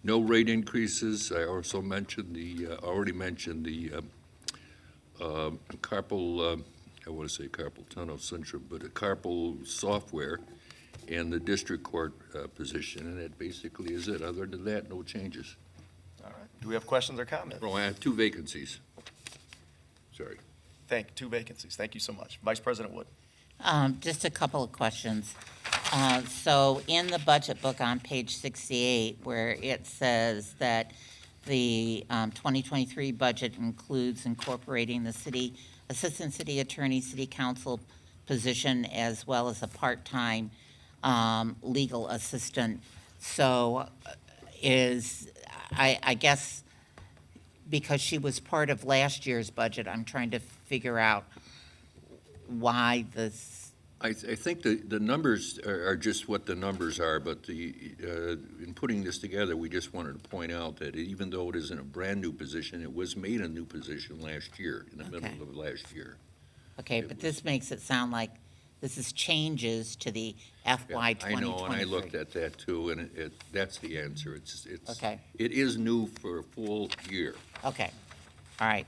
No rate increases. I also mentioned already mentioned the carpal, I want to say carpal tunnel syndrome, but a carpal software and the district court position, and that basically is it. Other than that, no changes. All right. Do we have questions or comments? Oh, I have 2 vacancies. Sorry. 2 vacancies. Thank you so much. Vice President Wood. Just a couple of questions. So in the budget book on page 68, where it says that the 2023 budget includes incorporating the city, assistant city attorney, city council position, as well as a part-time legal assistant. So I guess because she was part of last year's budget, I'm trying to figure out why this. I think the numbers are just what the numbers are, but in putting this together, we just wanted to point out that even though it isn't a brand-new position, it was made a new position last year, in the middle of last year. Okay, but this makes it sound like this is changes to the FY 2023. I know, and I looked at that too, and that's the answer. Okay. It is new for a full year. Okay, all right.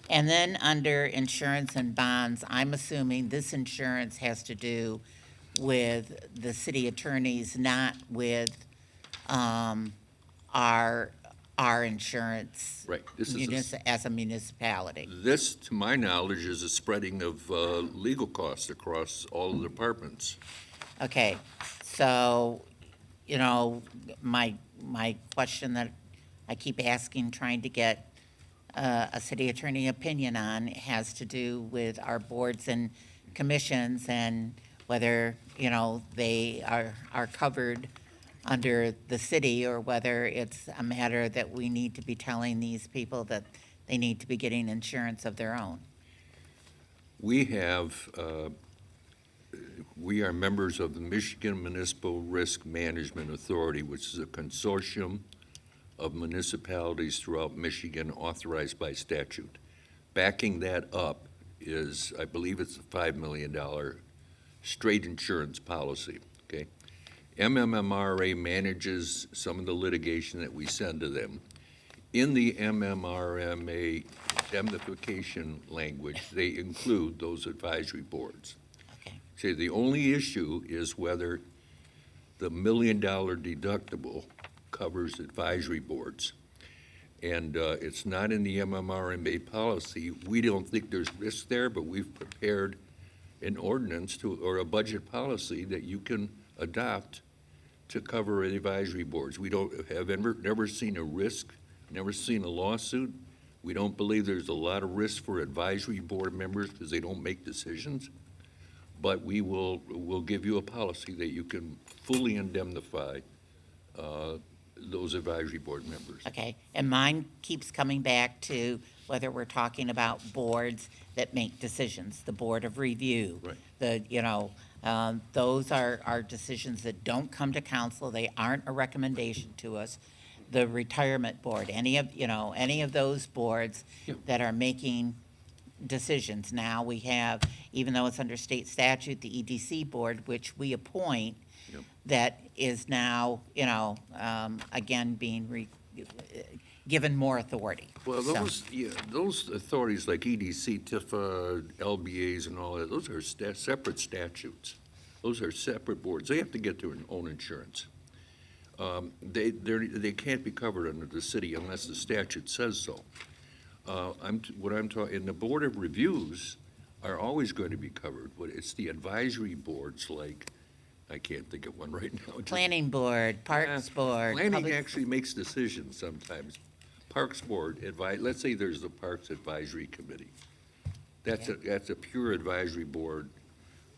And then under insurance and bonds, I'm assuming this insurance has to do with the city attorneys, not with our insurance. Right. This is as a municipality. This, to my knowledge, is a spreading of legal costs across all the departments. Okay, so, my question that I keep asking, trying to get a city attorney opinion on, has to do with our boards and commissions and whether, they are covered under the city, or whether it's a matter that we need to be telling these people that they need to be getting insurance of their own. We are members of the Michigan Municipal Risk Management Authority, which is a consortium of municipalities throughout Michigan authorized by statute. Backing that up is, I believe it's a $5 million straight insurance policy, okay? MMRA manages some of the litigation that we send to them. In the MMRMA indemnification language, they include those advisory boards. Okay. So the only issue is whether the $1 million deductible covers advisory boards. And it's not in the MMRMA policy. We don't think there's risk there, but we've prepared an ordinance or a budget policy that you can adopt to cover advisory boards. We have never seen a risk, never seen a lawsuit. We don't believe there's a lot of risk for advisory board members because they don't make decisions. But we'll give you a policy that you can fully indemnify those advisory board members. Okay, and mine keeps coming back to whether we're talking about boards that make decisions, the Board of Review. Right. Those are decisions that don't come to council, they aren't a recommendation to us. The Retirement Board, any of those boards that are making decisions. Now we have, even though it's under state statute, the EDC Board, which we appoint, that is now, again, being given more authority. Well, those authorities like EDC, TIFA, LBAs and all that, those are separate statutes. Those are separate boards. They have to get their own insurance. They can't be covered under the city unless the statute says so. And the Board of Reviews are always going to be covered, but it's the advisory boards like, I can't think of one right now. Planning Board, Parks Board. Planning actually makes decisions upon Parks Board, let's say there's the Parks Advisory Committee. That's a pure advisory board.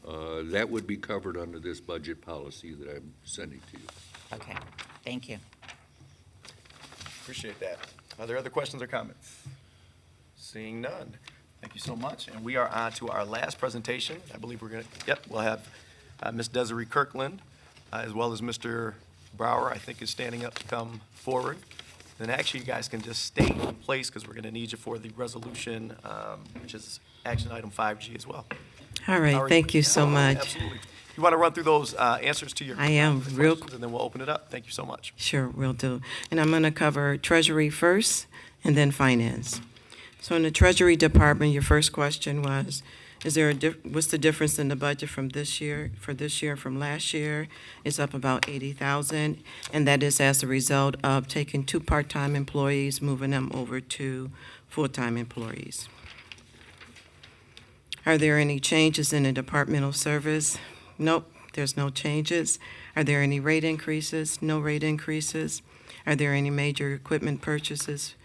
That would be covered under this budget policy that I'm sending to you. Okay, thank you. Appreciate that. Are there other questions or comments? Seeing none. Thank you so much. And we are on to our last presentation. I believe we'll have Ms. Desiree Kirkland, as well as Mr. Brower, I think is standing up to come forward. Then actually, you guys can just stay in place because we're going to need you for the resolution, which is action item 5G as well. All right, thank you so much. Absolutely. You want to run through those answers to your I am, real questions, and then we'll open it up. Thank you so much. Sure, will do. And I'm going to cover Treasury first and then Finance. So in the Treasury Department, your first question was, what's the difference in the budget from this year from last year? It's up about $80,000, and that is as a result of taking 2 part-time employees, moving them over to full-time employees. Are there any changes in the departmental service? Nope. there's no changes. Are there any rate increases? No rate increases. Are there any major equipment purchases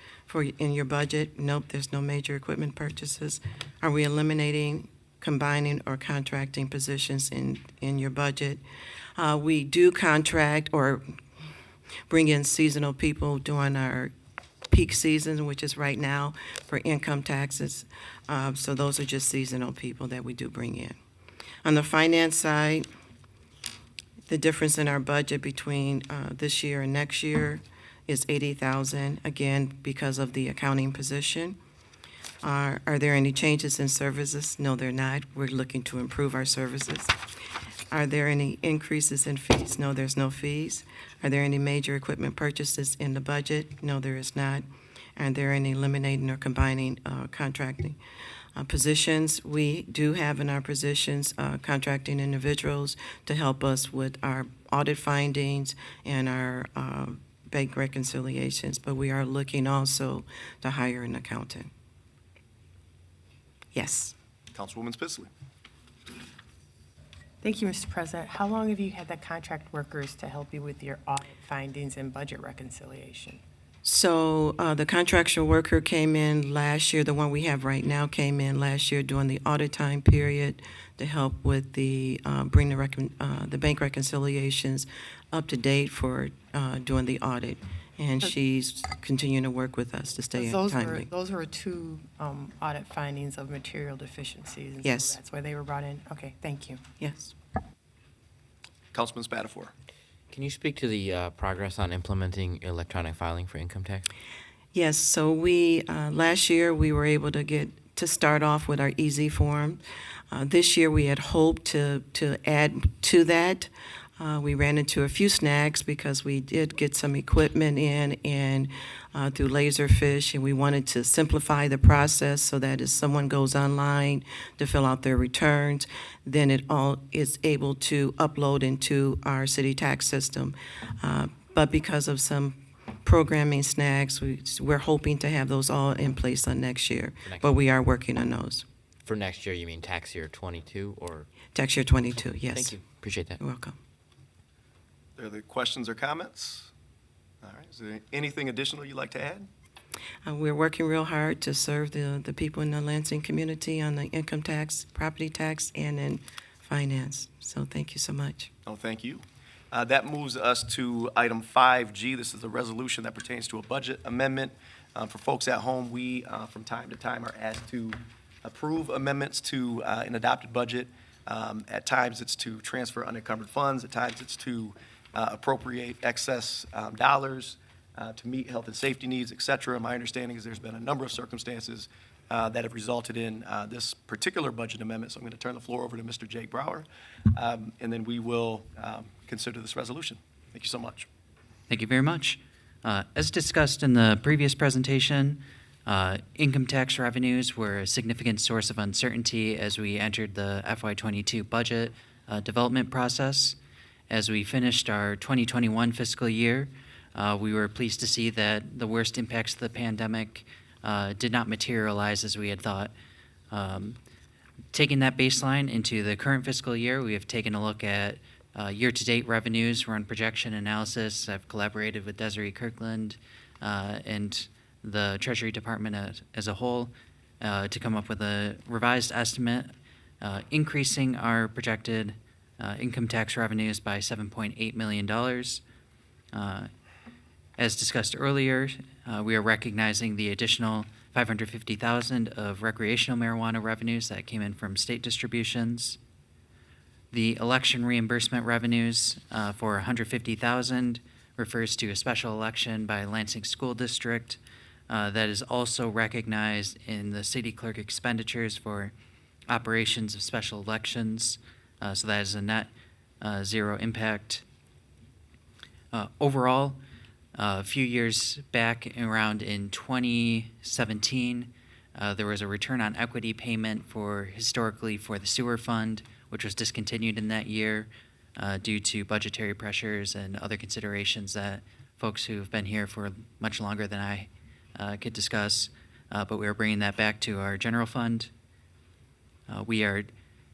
in your budget? Nope, there's no major equipment purchases. Are we eliminating, combining, or contracting positions in your budget? We do contract or bring in seasonal people during our peak season, which is right now for income taxes. So those are just seasonal people that we do bring in. On the finance side, the difference in our budget between this year and next year is $80,000, again, because of the accounting position. Are there any changes in services? No, they're not. We're looking to improve our services. Are there any increases in fees? No, there's no fees. Are there any major equipment purchases in the budget? No, there is not. Are there any eliminating or combining contracting positions? We do have in our positions contracting individuals to help us with our audit findings and our bank reconciliations, but we are looking also to hire an accountant. Yes. Councilwoman Spitzley. Thank you, Mr. President. How long have you had the contract workers to help you with your audit findings and budget reconciliation? So the contractual worker came in last year, the one we have right now came in last year during the audit time period to help with the, bring the bank reconciliations up to date for doing the audit. And she's continuing to work with us to stay timely. Those were two audit findings of material deficiencies. And Yes. So that's why they were brought in. Okay, thank you. Yes. Councilman Spatafor. Can you speak to the progress on implementing electronic filing for income tax? Yes, so we, last year, we were able to start off with our easy form. This year, we had hoped to add to that. We ran into a few snags because we did get some equipment in and through Laserfish, and we wanted to simplify the process so that if someone goes online to fill out their returns, then it all is able to upload into our city tax system. But because of some programming snags, we're hoping to have those all in place on next year. But we are working on those. For next year, you mean tax year 22 or? Tax year 22, yes. Thank you. Appreciate that. You're welcome. Are there other questions or comments? All right. Is there anything additional you'd like to add? We're working real hard to serve the people in the Lansing community on the income tax, property tax, and in finance. So thank you so much. Oh, thank you. That moves us to item 5G. This is a resolution that pertains to a budget amendment. For folks at home, we, from time to time, are asked to approve amendments to an adopted budget. At times, it's to transfer unencumbered funds. At times, it's to appropriate excess dollars to meet health and safety needs, et cetera. My understanding is there's been a number of circumstances that have resulted in this particular budget amendment. So I'm going to turn the floor over to Mr. Jake Brower, and then we will consider this resolution. Thank you so much. Thank you very much. As discussed in the previous presentation, income tax revenues were a significant source of uncertainty as we entered the FY22 budget development process. As we finished our 2021 fiscal year, we were pleased to see that the worst impacts of the pandemic did not materialize as we had thought. Taking that baseline into the current fiscal year, we have taken a look at year-to-date revenues, run projection analysis. I've collaborated with Desiree Kirkland and the Treasury Department as a whole to come up with a revised estimate, increasing our projected income tax revenues by $7.8 million. As discussed earlier, we are recognizing the additional $550,000 of recreational marijuana revenues that came in from state distributions. The election reimbursement revenues for $150,000 refers to a special election by Lansing School District that is also recognized in the city clerk expenditures for operations of special elections. So that is a net zero impact. Overall, a few years back, around in 2017, there was a return on equity payment historically for the sewer fund, which was discontinued in that year due to budgetary pressures and other considerations that folks who have been here for much longer than I could discuss. But we are bringing that back to our general fund. We are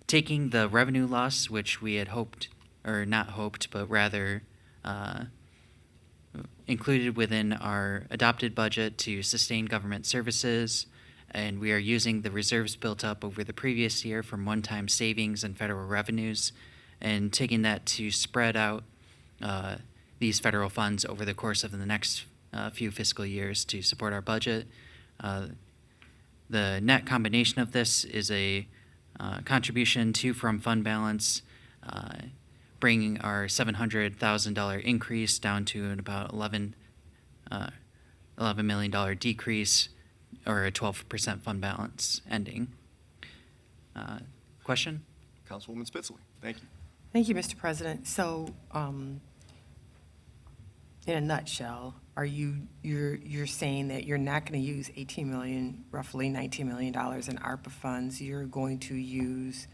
taking the revenue loss, which we had hoped or not hoped, but rather included within our adopted budget to sustain government services, and we are using the reserves built up over the previous year from one-time savings and federal revenues, and taking that to spread out these federal funds over the course of the next few fiscal years to support our budget. The net combination of this is a contribution to from fund balance, bringing our $700,000 increase down to an about $11 million decrease, or a 12% fund balance ending. Question? Councilwoman Spitzley, thank you. Thank you, Mr. President. So, in a nutshell, you're saying that you're not going to use 18 million, roughly $19 million in ARPA funds. You're going to use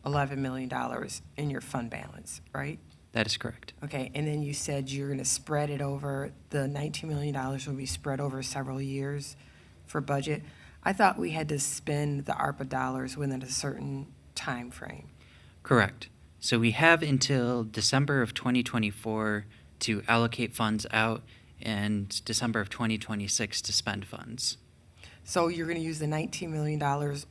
$11 million in your fund balance, right? That is correct. Okay, and then you said you're going to spread it over, the $19 million will be spread over several years for budget. I thought we had to spend the ARPA dollars within a certain time frame. Correct. So we have until December of 2024 to allocate funds out, and December of 2026 to spend funds. So you're going to use the $19 million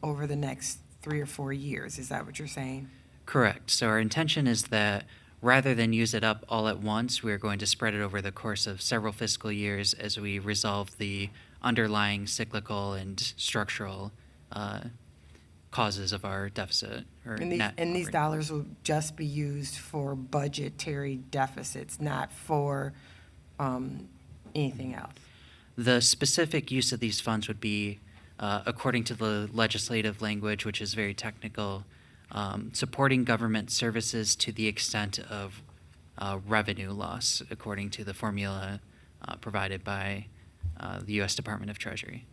over the next 3 or 4 years, is that what you're saying? Correct. So our intention is that rather than use it up all at once, we're going to spread it over the course of several fiscal years as we resolve the underlying cyclical and structural causes of our deficit. Or And net these operating. dollars will just be used for budgetary deficits, not for anything else? The specific use of these funds would be, according to the legislative language, which is very technical, supporting government services to the extent of revenue loss, according to the formula provided by the U.S. Department of Treasury.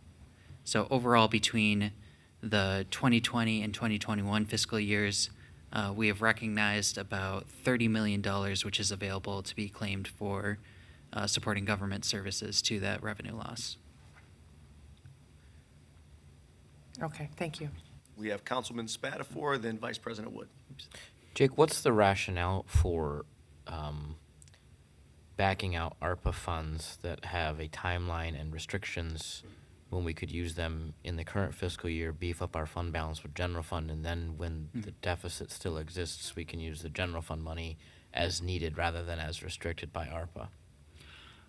So overall, between the 2020 and 2021 fiscal years, we have recognized about $30 million, which is available to be claimed for supporting government services to that revenue loss. Okay, thank you. We have Councilman Spatafor, then Vice President Wood. Jake, what's the rationale for backing out ARPA funds that have a timeline and restrictions when we could use them in the current fiscal year, beef up our fund balance with general fund, and then when the deficit still exists, we can use the general fund money as needed rather than as restricted by ARPA?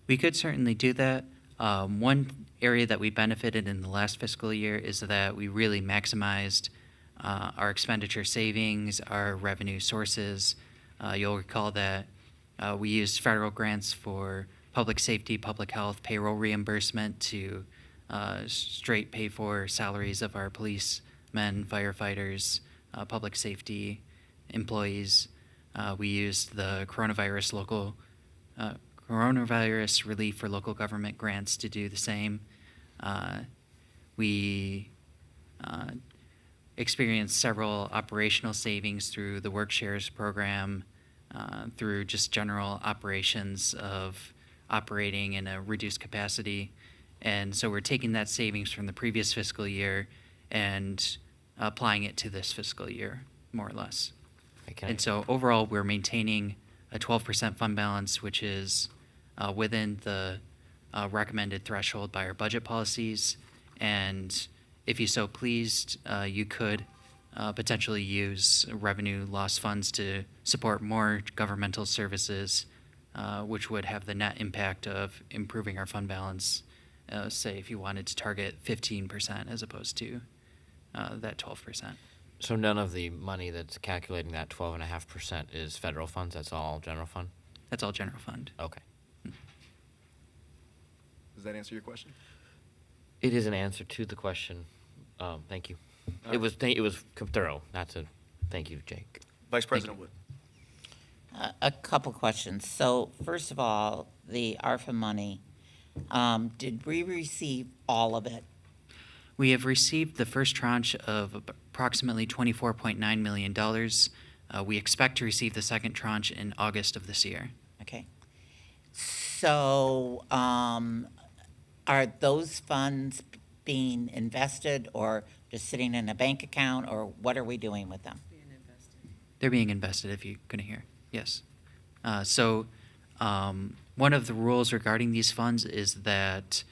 We could certainly do that. One area that we benefited in the last fiscal year is that we really maximized our expenditure savings, our revenue sources. You'll recall that we used federal grants for public safety, public health, payroll reimbursement to straight pay for salaries of our policemen, firefighters, public safety employees. We used the coronavirus relief for local government grants to do the same. We experienced several operational savings through the Work Shares program, through just general operations of operating in a reduced capacity. And so we're taking that savings from the previous fiscal year and applying it to this fiscal year, more or less. And so overall, we're maintaining a 12% fund balance, which is within the recommended threshold by our budget policies. And if you so pleased, you could potentially use revenue loss funds to support more governmental services, which would have the net impact of improving our fund balance, say if you wanted to target 15% as opposed to that 12%. So none of the money that's calculating that 12.5% is federal funds? That's all general fund? That's all general fund. Okay. Does that answer your question? It is an answer to the question. Thank you. All It right. was thorough. Thank you, Jake. Vice President Wood. A couple questions. So first of all, the ARPA money, did we receive all of it? We have received the first tranche of approximately $24.9 million. We expect to receive the second tranche in August of this year. Okay. So are those funds being invested or just sitting in a bank account, or what are we doing with them? They're being invested, if you couldn't hear. Yes. One of the rules regarding these funds is that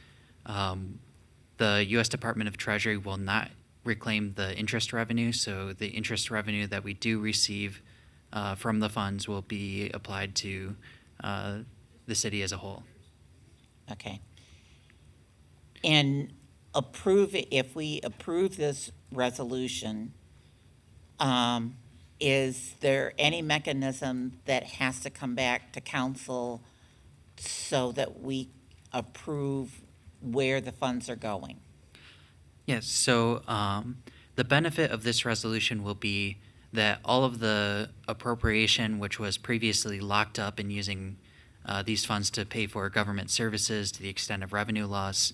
the U.S. Department of Treasury will not reclaim the interest revenue. So the interest revenue that we do receive from the funds will be applied to the city as a whole. Okay. And if we approve this resolution, is there any mechanism that has to come back to council so that we approve where the funds are going? Yes, so the benefit of this resolution will be that all of the appropriation, which was previously locked up in using these funds to pay for government services to the extent of revenue loss,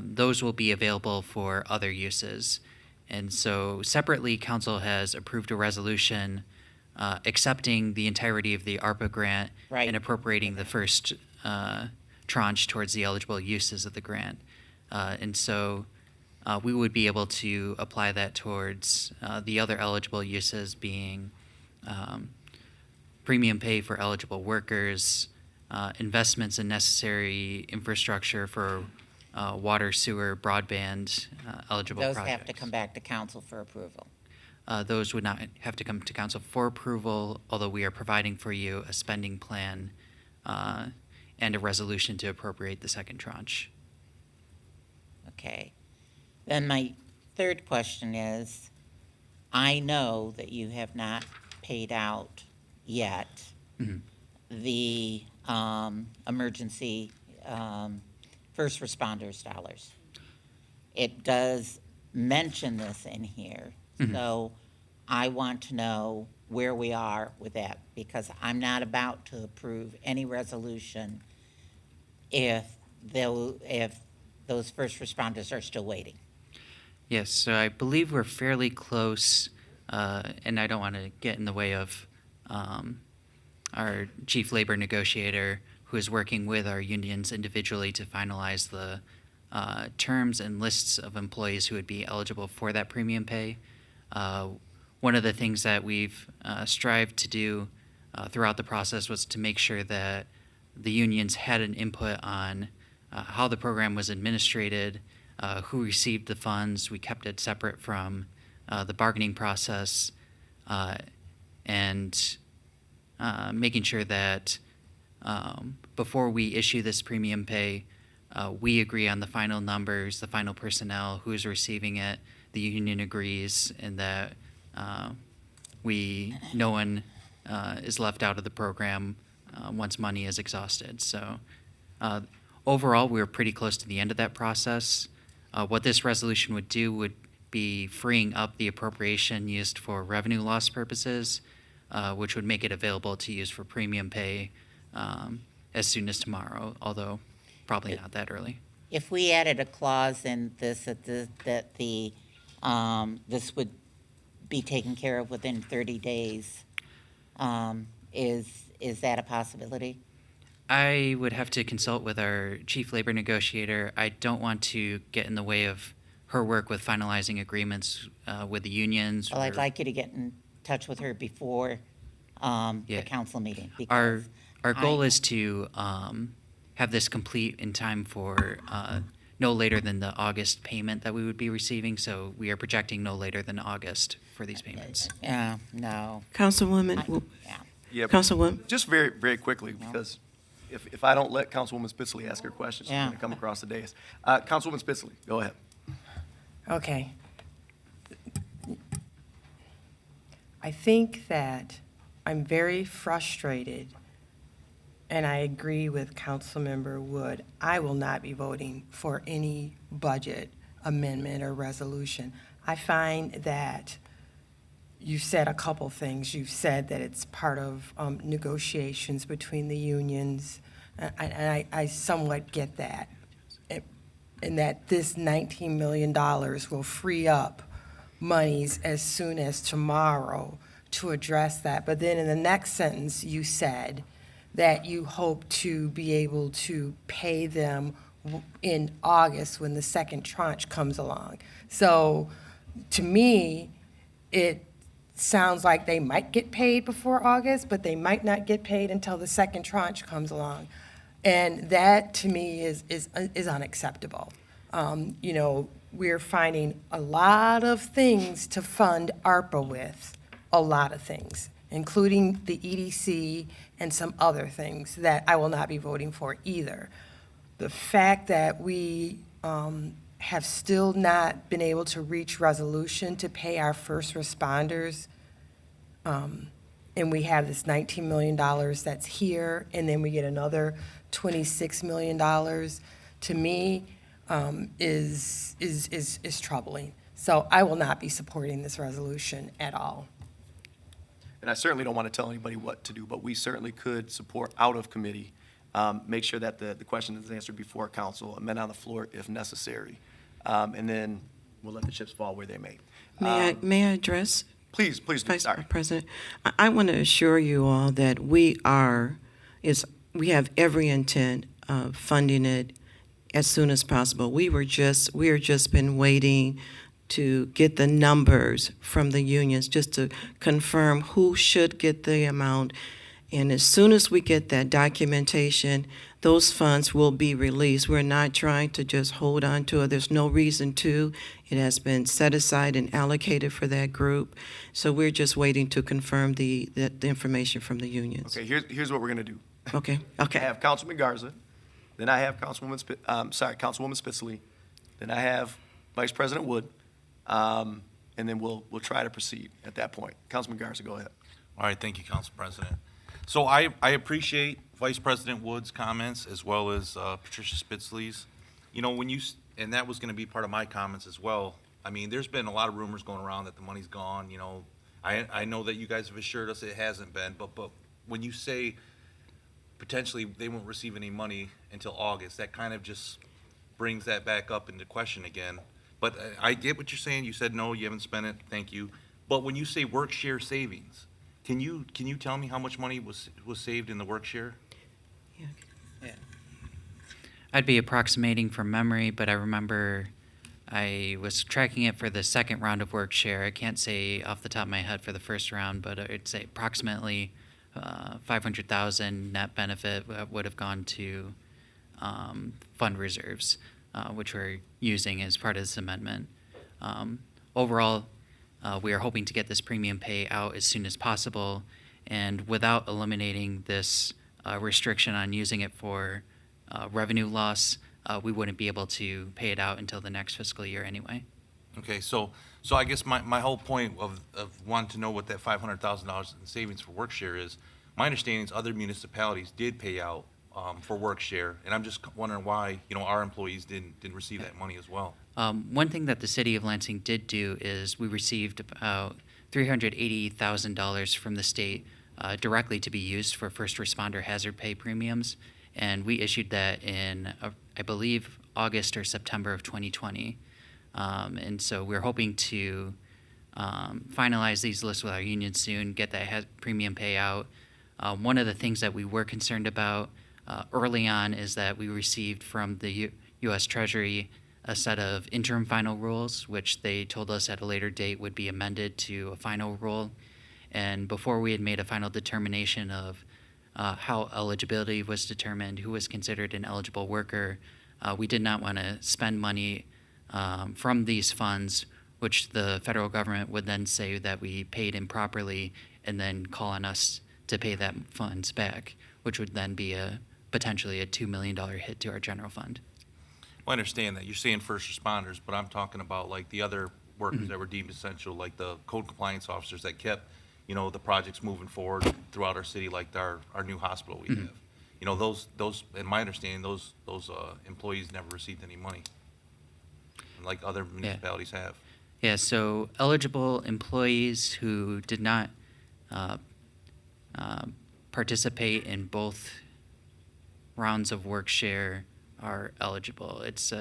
those will be available for other uses. And so separately, council has approved a resolution accepting the entirety of the ARPA grant Right. and appropriating the first tranche towards the eligible uses of the grant. And so we would be able to apply that towards the other eligible uses being premium pay for eligible workers, investments in necessary infrastructure for water, sewer, broadband eligible Those projects. have to come back to council for approval. Those would not have to come to council for approval, although we are providing for you a spending plan and a resolution to appropriate the second tranche. Okay. Then my third question is, I know that you have not paid out yet Mhm. the emergency first responders dollars. It does mention this in here, Mhm. so I want to know where we are with that, because I'm not about to approve any resolution if those first responders are still waiting. Yes, so I believe we're fairly close, and I don't want to get in the way of our chief labor negotiator, who is working with our unions individually to finalize the terms and lists of employees who would be eligible for that premium pay. One of the things that we've strived to do throughout the process was to make sure that the unions had an input on how the program was administrated, who received the funds. We kept it separate from the bargaining process, and making sure that before we issue this premium pay, we agree on the final numbers, the final personnel, who is receiving it, the union agrees, and that no one is left out of the program once money is exhausted. So overall, we're pretty close to the end of that process. What this resolution would do would be freeing up the appropriation used for revenue loss purposes, which would make it available to use for premium pay as soon as tomorrow, although probably not that early. If we added a clause in this that this would be taken care of within 30 days, is that a possibility? I would have to consult with our chief labor negotiator. I don't want to get in the way of her work with finalizing agreements with the unions. Well, I'd like you to get in touch with her before the Yeah. council meeting. Our because goal I- is to have this complete in time for no later than the August payment that we would be receiving. So we are projecting no later than August for these payments. No. Councilwoman, Yeah. Yeah, Councilwoman, just very, very quickly, because if I don't let Councilwoman Spitzley ask her questions, she's Yeah. going to come across the dais. Councilwoman Spitzley, go ahead. Okay. I think that I'm very frustrated, and I agree with Councilmember Wood. I will not be voting for any budget amendment or resolution. I find that you said a couple things. You've said that it's part of negotiations between the unions, and I somewhat get that. And that this $19 million will free up monies as soon as tomorrow to address that. But then in the next sentence, you said that you hope to be able to pay them in August when the second tranche comes along. So to me, it sounds like they might get paid before August, but they might not get paid until the second tranche comes along. And that, to me, is unacceptable. You know, we're finding a lot of things to fund ARPA with, a lot of things, including the EDC and some other things that I will not be voting for either. The fact that we have still not been able to reach resolution to pay our first responders, and we have this $19 million that's here, and then we get another $26 million, to me, is troubling. So I will not be supporting this resolution at all. And I certainly don't want to tell anybody what to do, but we certainly could support out of committee, make sure that the question is answered before council, amend on the floor if necessary. And then we'll let the chips fall where they may. May I address? Please do. Vice Sorry. President, I want to assure you all that we have every intent of funding it as soon as possible. We are just been waiting to get the numbers from the unions just to confirm who should get the amount. And as soon as we get that documentation, those funds will be released. We're not trying to just hold on to it. There's no reason to. It has been set aside and allocated for that group. So we're just waiting to confirm the information from the unions. Okay, here's what we're going to do. Okay. I have Councilman Garza, then I have Councilwoman Spitzley, then I have Vice President Wood, and then we'll try to proceed at that point. Councilman Garza, go ahead. All right, thank you, Council President. So I appreciate Vice President Wood's comments as well as Patricia Spitzley's. You know, and that was going to be part of my comments as well. I mean, there's been a lot of rumors going around that the money's gone. You know, I know that you guys have assured us it hasn't been, but when you say potentially they won't receive any money until August, that kind of just brings that back up into question again. But I get what you're saying. You said no, you haven't spent it. Thank you. But when you say work share savings, can you tell me how much money was saved in the work share? Yeah. I'd be approximating from memory, but I remember I was tracking it for the second round of work share. I can't say off the top of my head for the first round, but I'd say approximately 500,000 net benefit would have gone to fund reserves, which we're using as part of this amendment. Overall, we are hoping to get this premium pay out as soon as possible, and without eliminating this restriction on using it for revenue loss, we wouldn't be able to pay it out until the next fiscal year anyway. Okay, so I guess my whole point of wanting to know what that $500,000 in savings for work share is, my understanding is other municipalities did pay out for work share, and I'm just wondering why, you know, our employees didn't receive that money as well. One thing that the city of Lansing did do is we received about $380,000 from the state directly to be used for first responder hazard pay premiums, and we issued that in, I believe, August or September of 2020. And so we're hoping to finalize these lists with our union soon, get that premium payout. One of the things that we were concerned about early on is that we received from the U.S. Treasury a set of interim final rules, which they told us at a later date would be amended to a final rule. And before we had made a final determination of how eligibility was determined, who was considered an eligible worker, we did not want to spend money from these funds, which the federal government would then say that we paid improperly and then call on us to pay that funds back, which would then be potentially a $2 million hit to our general fund. Well, I understand that. You're saying first responders, but I'm talking about like the other workers that were deemed essential, like the code compliance officers that kept, you know, the projects moving forward throughout our city, like our new hospital we have. You know, those, in my understanding, those employees never received any money, like other municipalities have. Yeah, so eligible employees who did not participate in both rounds of work share are eligible. It's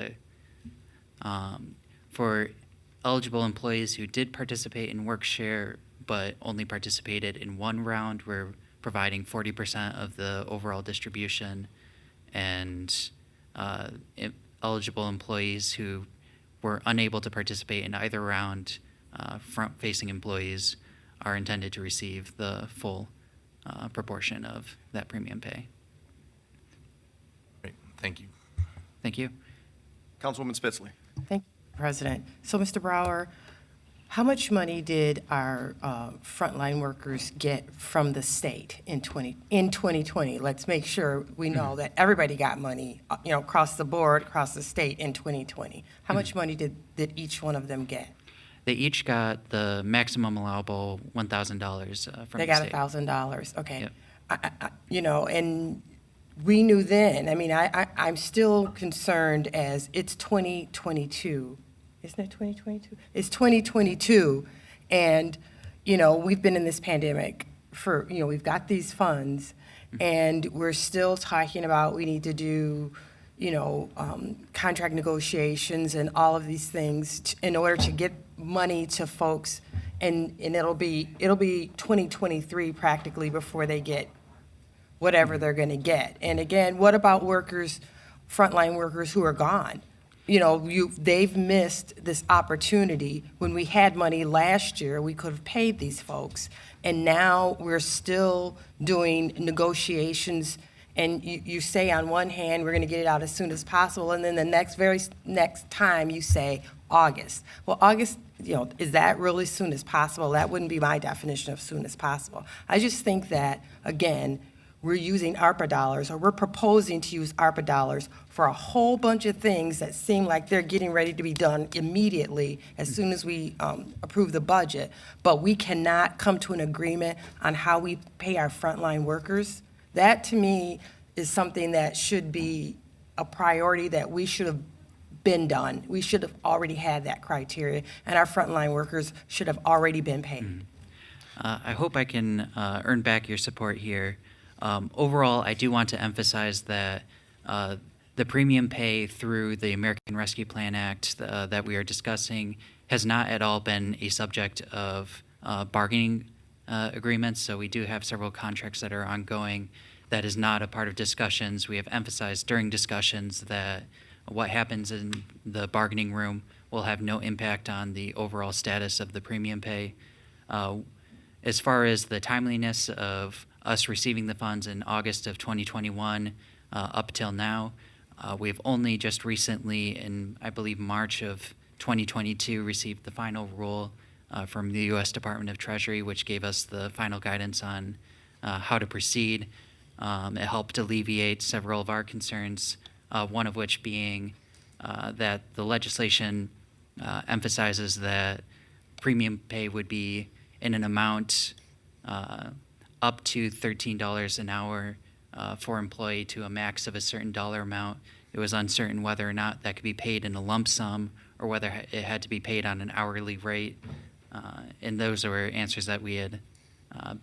for eligible employees who did participate in work share but only participated in one round, we're providing 40% of the overall distribution, and eligible employees who were unable to participate in either round, front-facing employees, are intended to receive the full proportion of that premium pay. Great, thank you. Thank you. Councilwoman Spitzley. Thank you, President. So, Mr. Brower, how much money did our frontline workers get from the state in 2020? Let's make sure we know that everybody got money, across the board, across the state in 2020. How much money did each one of them get? They each got the maximum allowable $1,000 from They the got state. $1,000. Okay. Yep. And we knew then. I mean, I'm still concerned as it's 2022. Isn't it 2022? It's 2022, and we've been in this pandemic for we've got these funds, and we're still talking about we need to do contract negotiations and all of these things in order to get money to folks, and it'll be 2023 practically before they get whatever they're going to get. And again, what about workers, frontline workers who are gone? They've missed this opportunity. When we had money last year, we could have paid these folks. And now we're still doing negotiations. And you say on one hand, we're going to get it out as soon as possible. And then the very next time you say August. Well, August, is that really soon as possible? That wouldn't be my definition of soon as possible. I just think that, again, we're using ARPA dollars, or we're proposing to use ARPA dollars for a whole bunch of things that seem like they're getting ready to be done immediately as soon as we approve the budget. But we cannot come to an agreement on how we pay our frontline workers. That, to me, is something that should be a priority that we should have been done. We should have already had that criteria, and our frontline workers should have already been paid. I hope I can earn back your support here. Overall, I do want to emphasize that the premium pay through the American Rescue Plan Act that we are discussing has not at all been a subject of bargaining agreements. So we do have several contracts that are ongoing. That is not a part of discussions. We have emphasized during discussions that what happens in the bargaining room will have no impact on the overall status of the premium pay. As far as the timeliness of us receiving the funds in August of 2021 up till now, we've only just recently, in I believe March of 2022, received the final rule from the U.S. Department of Treasury, which gave us the final guidance on how to proceed. It helped alleviate several of our concerns, one of which being that the legislation emphasizes that premium pay would be in an amount up to $13 an hour for employee to a max of a certain dollar amount. It was uncertain whether or not that could be paid in a lump sum or whether it had to be paid on an hourly rate. And those were answers that we had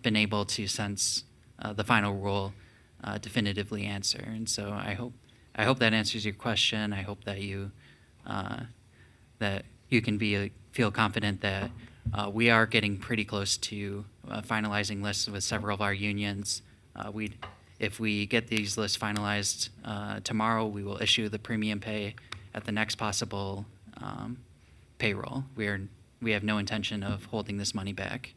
been able to, since the final rule, definitively answer. And so I hope that answers your question. I hope that you can feel confident that we are getting pretty close to finalizing lists with several of our unions. If we get these lists finalized tomorrow, we will issue the premium pay at the next possible payroll. We have no intention of holding this money back.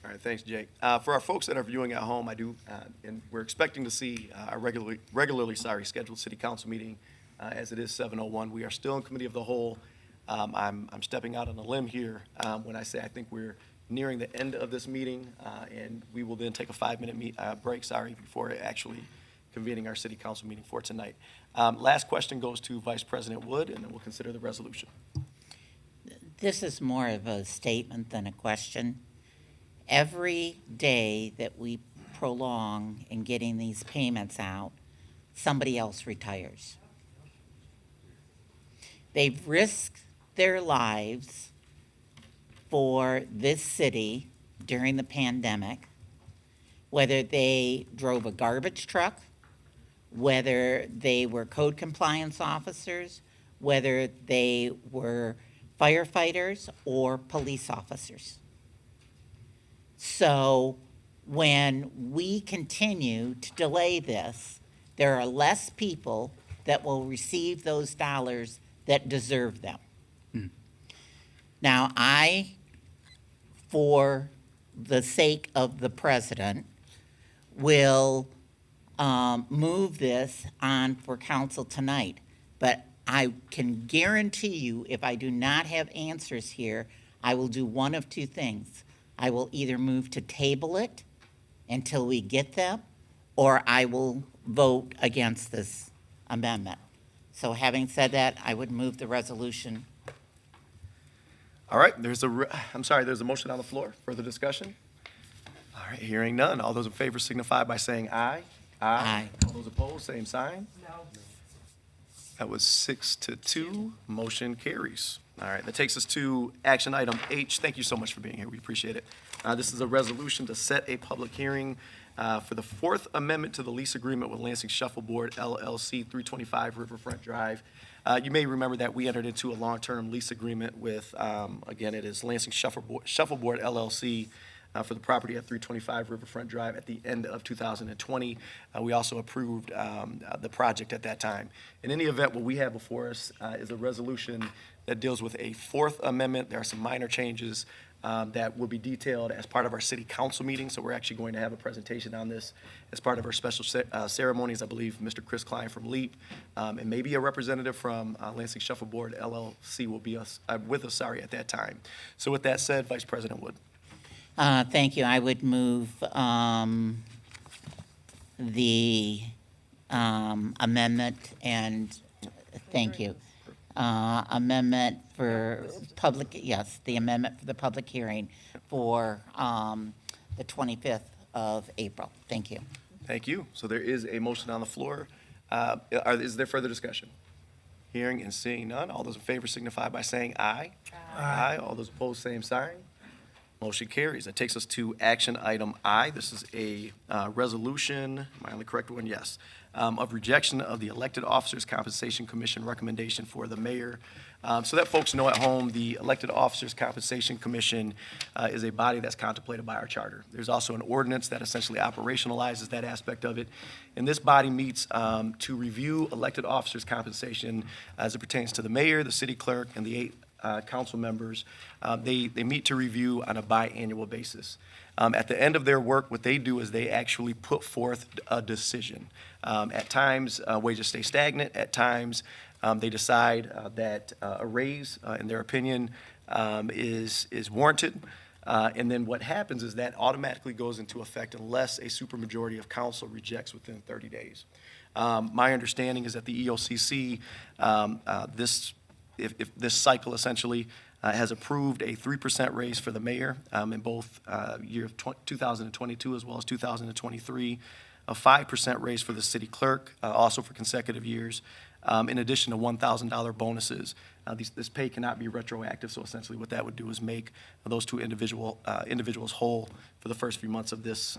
All right, thanks, Jake. For our folks that are viewing at home, and we're expecting to see our regularly scheduled city council meeting as it is 7:01. We are still in committee of the whole. I'm stepping out on a limb here when I say I think we're nearing the end of this meeting, and we will then take a 5-minute break, before actually convening our city council meeting for tonight. Last question goes to Vice President Wood, and then we'll consider the resolution. This is more of a statement than a question. Every day that we prolong in getting these payments out, somebody else retires. They've risked their lives for this city during the pandemic, whether they drove a garbage truck, whether they were code compliance officers, whether they were firefighters or police officers. So when we continue to delay this, there are less people that will receive those dollars that deserve them. Now, for the sake of the president, will move this on for council tonight. But I can guarantee you, if I do not have answers here, I will do one of two things. I will either move to table it until we get them, or I will vote against this amendment. So having said that, I would move the resolution. All right, there's a motion on the floor. Further discussion? All right, hearing none. All those in favor signify by saying aye. Aye. All those opposed, same sign. No. That was 6-2. Motion carries. All right, that takes us to action item H. Thank you so much for being here. We appreciate it. This is a resolution to set a public hearing for the Fourth Amendment to the lease agreement with Lansing Shuffleboard LLC, 325 Riverfront Drive. You may remember that we entered into a long-term lease agreement with, again, it is Lansing Shuffleboard LLC for the property at 325 Riverfront Drive at the end of 2020. We also approved the project at that time. In any event, what we have before us is a resolution that deals with a Fourth Amendment. There are some minor changes that will be detailed as part of our city council meeting. So we're actually going to have a presentation on this as part of our special ceremonies. I believe Mr. Chris Klein from LEAP and maybe a representative from Lansing Shuffleboard LLC will be with us at that time. So with that said, Vice President Wood. Thank you. I would move the amendment and, thank you. Amendment for public, yes, the amendment for the public hearing for the 25th of April. Thank you. Thank you. So there is a motion on the floor. Is there further discussion? Hearing and seeing none. All those in favor signify by saying aye. Aye. All those opposed, same sign. Motion carries. That takes us to action item I. This is a resolution, am I on the correct one? Yes. Of rejection of the Elected Officers Compensation Commission recommendation for the mayor. So that folks know at home, the Elected Officers Compensation Commission is a body that's contemplated by our charter. There's also an ordinance that essentially operationalizes that aspect of it. And this body meets to review elected officers' compensation as it pertains to the mayor, the city clerk, and the 8 council members. They meet to review on a biannual basis. At the end of their work, what they do is they actually put forth a decision. At times, wages stay stagnant. At times, they decide that a raise, in their opinion, is warranted. And then what happens is that automatically goes into effect unless a supermajority of council rejects within 30 days. My understanding is that the EOCC, if this cycle essentially has approved a 3% raise for the mayor in both year of 2022 as well as 2023, a 5% raise for the city clerk, also for consecutive years, in addition to $1,000 bonuses. This pay cannot be retroactive, so essentially what that would do is make those two individuals whole for the first few months of this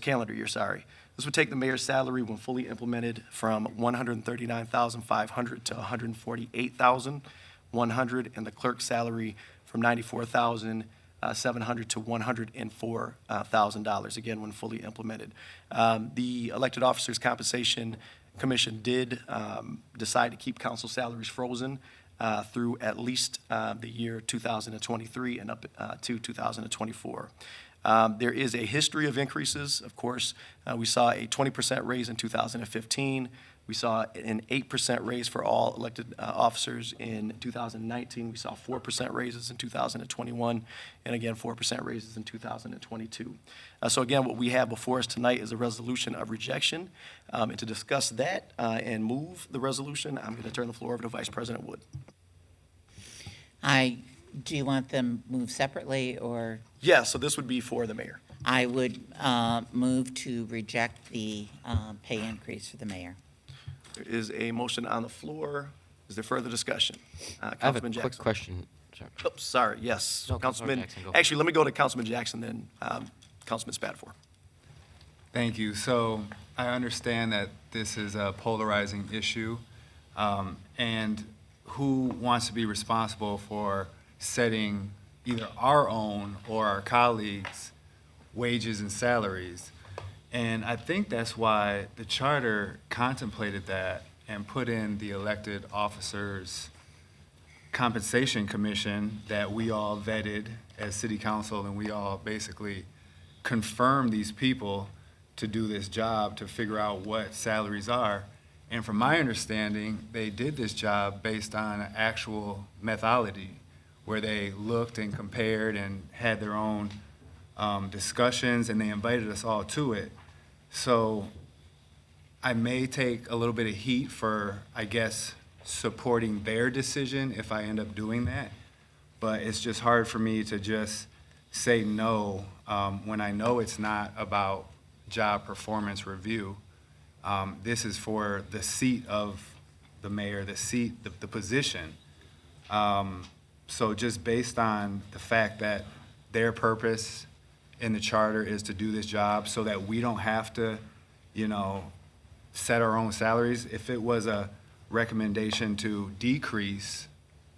calendar year. This would take the mayor's salary when fully implemented from $139,500 to $148,100, and the clerk's salary from $94,700 to $104,000, again, when fully implemented. The Elected Officers Compensation Commission did decide to keep council salaries frozen through at least the year 2023 and up to 2024. There is a history of increases. Of course, we saw a 20% raise in 2015. We saw an 8% raise for all elected officers in 2019. We saw 4% raises in 2021, and again, 4% raises in 2022. So again, what we have before us tonight is a resolution of rejection. And to discuss that and move the resolution, I'm going to turn the floor over to Vice President Wood. Do you want them moved separately, or? Yeah, so this would be for the mayor. I would move to reject the pay increase for the mayor. There is a motion on the floor. Is there further discussion? I have a Councilman quick Jackson. question. Sorry. Oh, sorry, yes. No, Councilman, Jackson, go. actually, let me go to Councilman Jackson, then Councilman Spatafor. Thank you. So I understand that this is a polarizing issue, and who wants to be responsible for setting either our own or our colleagues' wages and salaries. And I think that's why the charter contemplated that and put in the elected officers' compensation commission that we all vetted as city council, and we all basically confirmed these people to do this job, to figure out what salaries are. And from my understanding, they did this job based on actual methodology, where they looked and compared and had their own discussions, and they invited us all to it. So I may take a little bit of heat for, I guess, supporting their decision if I end up doing that. But it's just hard for me to just say no when I know it's not about job performance review. This is for the seat of the mayor, the position. So just based on the fact that their purpose in the charter is to do this job so that we don't have to, set our own salaries. If it was a recommendation to decrease,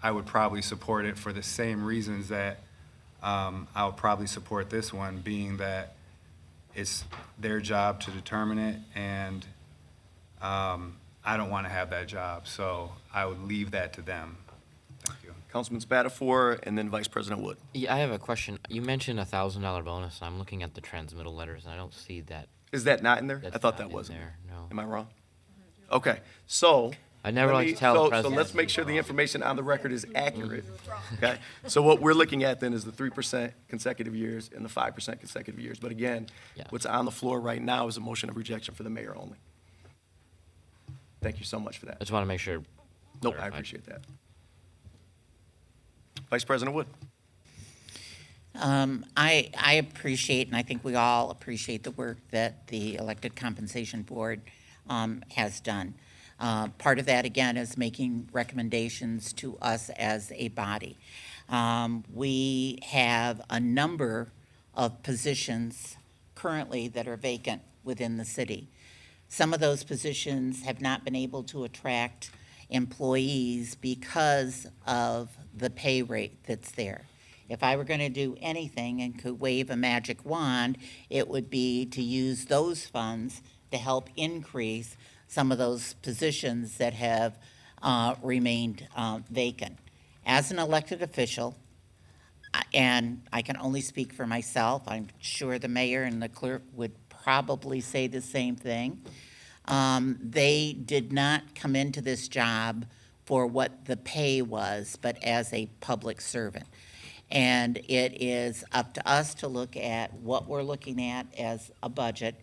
I would probably support it for the same reasons that I would probably support this one, being that it's their job to determine it, and I don't want to have that job, so I would leave that to them. Thank you. Councilman Spatafor, and then Vice President Wood. Yeah, I have a question. You mentioned a $1,000 bonus. I'm looking at the transmittal letters, and I don't see that. Is that not in there? That's I thought not that was in there. No. Am I wrong? Okay, so. I never let like me- to tell the so president. let's make sure the information on the record is accurate, okay? So what we're looking at then is the 3% consecutive years and the 5% consecutive years. But again, Yeah. what's on the floor right now is a motion of rejection for the mayor only. Thank you so much for I that. just want to make sure. Nope, I clarified. appreciate that. Vice President Wood. I appreciate, and I think we all appreciate the work that the Elected Compensation Board has done. Part of that, again, is making recommendations to us as a body. We have a number of positions currently that are vacant within the city. Some of those positions have not been able to attract employees because of the pay rate that's there. If I were going to do anything and could wave a magic wand, it would be to use those funds to help increase some of those positions that have remained vacant. As an elected official, and I can only speak for myself, I'm sure the mayor and the clerk would probably say the same thing. They did not come into this job for what the pay was, but as a public servant. And it is up to us to look at what we're looking at as a budget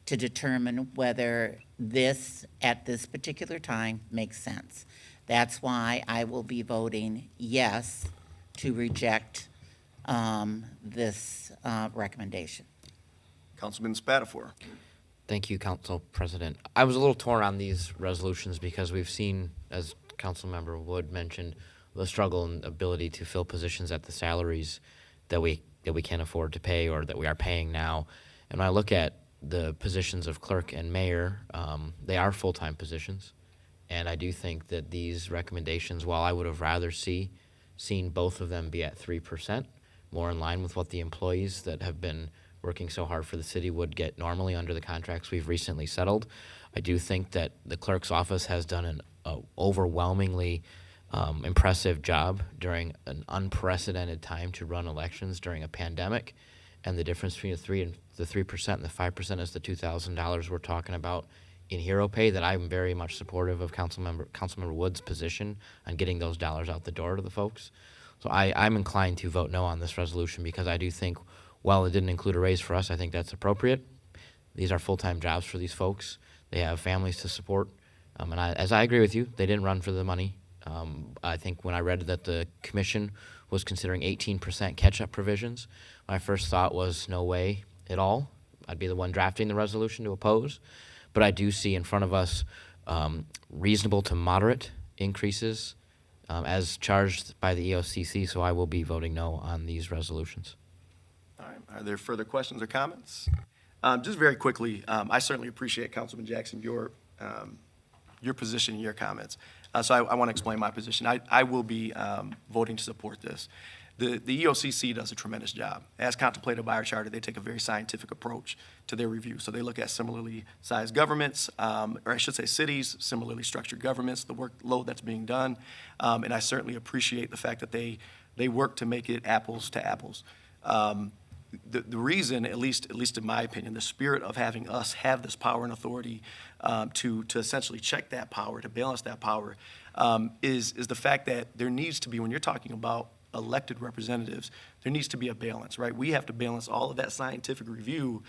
to determine whether this, at this particular time, makes sense. That's why I will be voting yes to reject this recommendation. Councilman Spatafor. Thank you, Council President. I was a little torn on these resolutions because we've seen, as Councilmember Wood mentioned, the struggle and ability to fill positions at the salaries that we can't afford to pay or that we are paying now. And when I look at the positions of clerk and mayor, they are full-time positions. And I do think that these recommendations, while I would have rather seen both of them be at 3%, more in line with what the employees that have been working so hard for the city would get normally under the contracts we've recently settled. I do think that the clerk's office has done an overwhelmingly impressive job during an unprecedented time to run elections during a pandemic. And the difference between the 3% and the 5% is the $2,000 we're talking about in hero pay, that I'm very much supportive of Councilmember Wood's position on getting those dollars out the door to the folks. So I'm inclined to vote no on this resolution because I do think, while it didn't include a raise for us, I think that's appropriate. These are full-time jobs for these folks. They have families to support. And as I agree with you, they didn't run for the money. I think when I read that the commission was considering 18% catch-up provisions, my first thought was no way at all. I'd be the one drafting the resolution to oppose. But I do see in front of us reasonable to moderate increases as charged by the EOCC, so I will be voting no on these resolutions. All right, are there further questions or comments? Just very quickly, I certainly appreciate, Councilman Jackson, your position and your comments. So I want to explain my position. I will be voting to support this. The EOCC does a tremendous job. As contemplated by our charter, they take a very scientific approach to their review. So they look at similarly sized governments, or I should say cities, similarly structured governments, the workload that's being done. And I certainly appreciate the fact that they work to make it apples to apples. The reason, at least in my opinion, the spirit of having us have this power and authority to essentially check that power, to balance that power, is the fact that there needs to be, when you're talking about elected representatives, there needs to be a balance, right? We have to balance all of that scientific review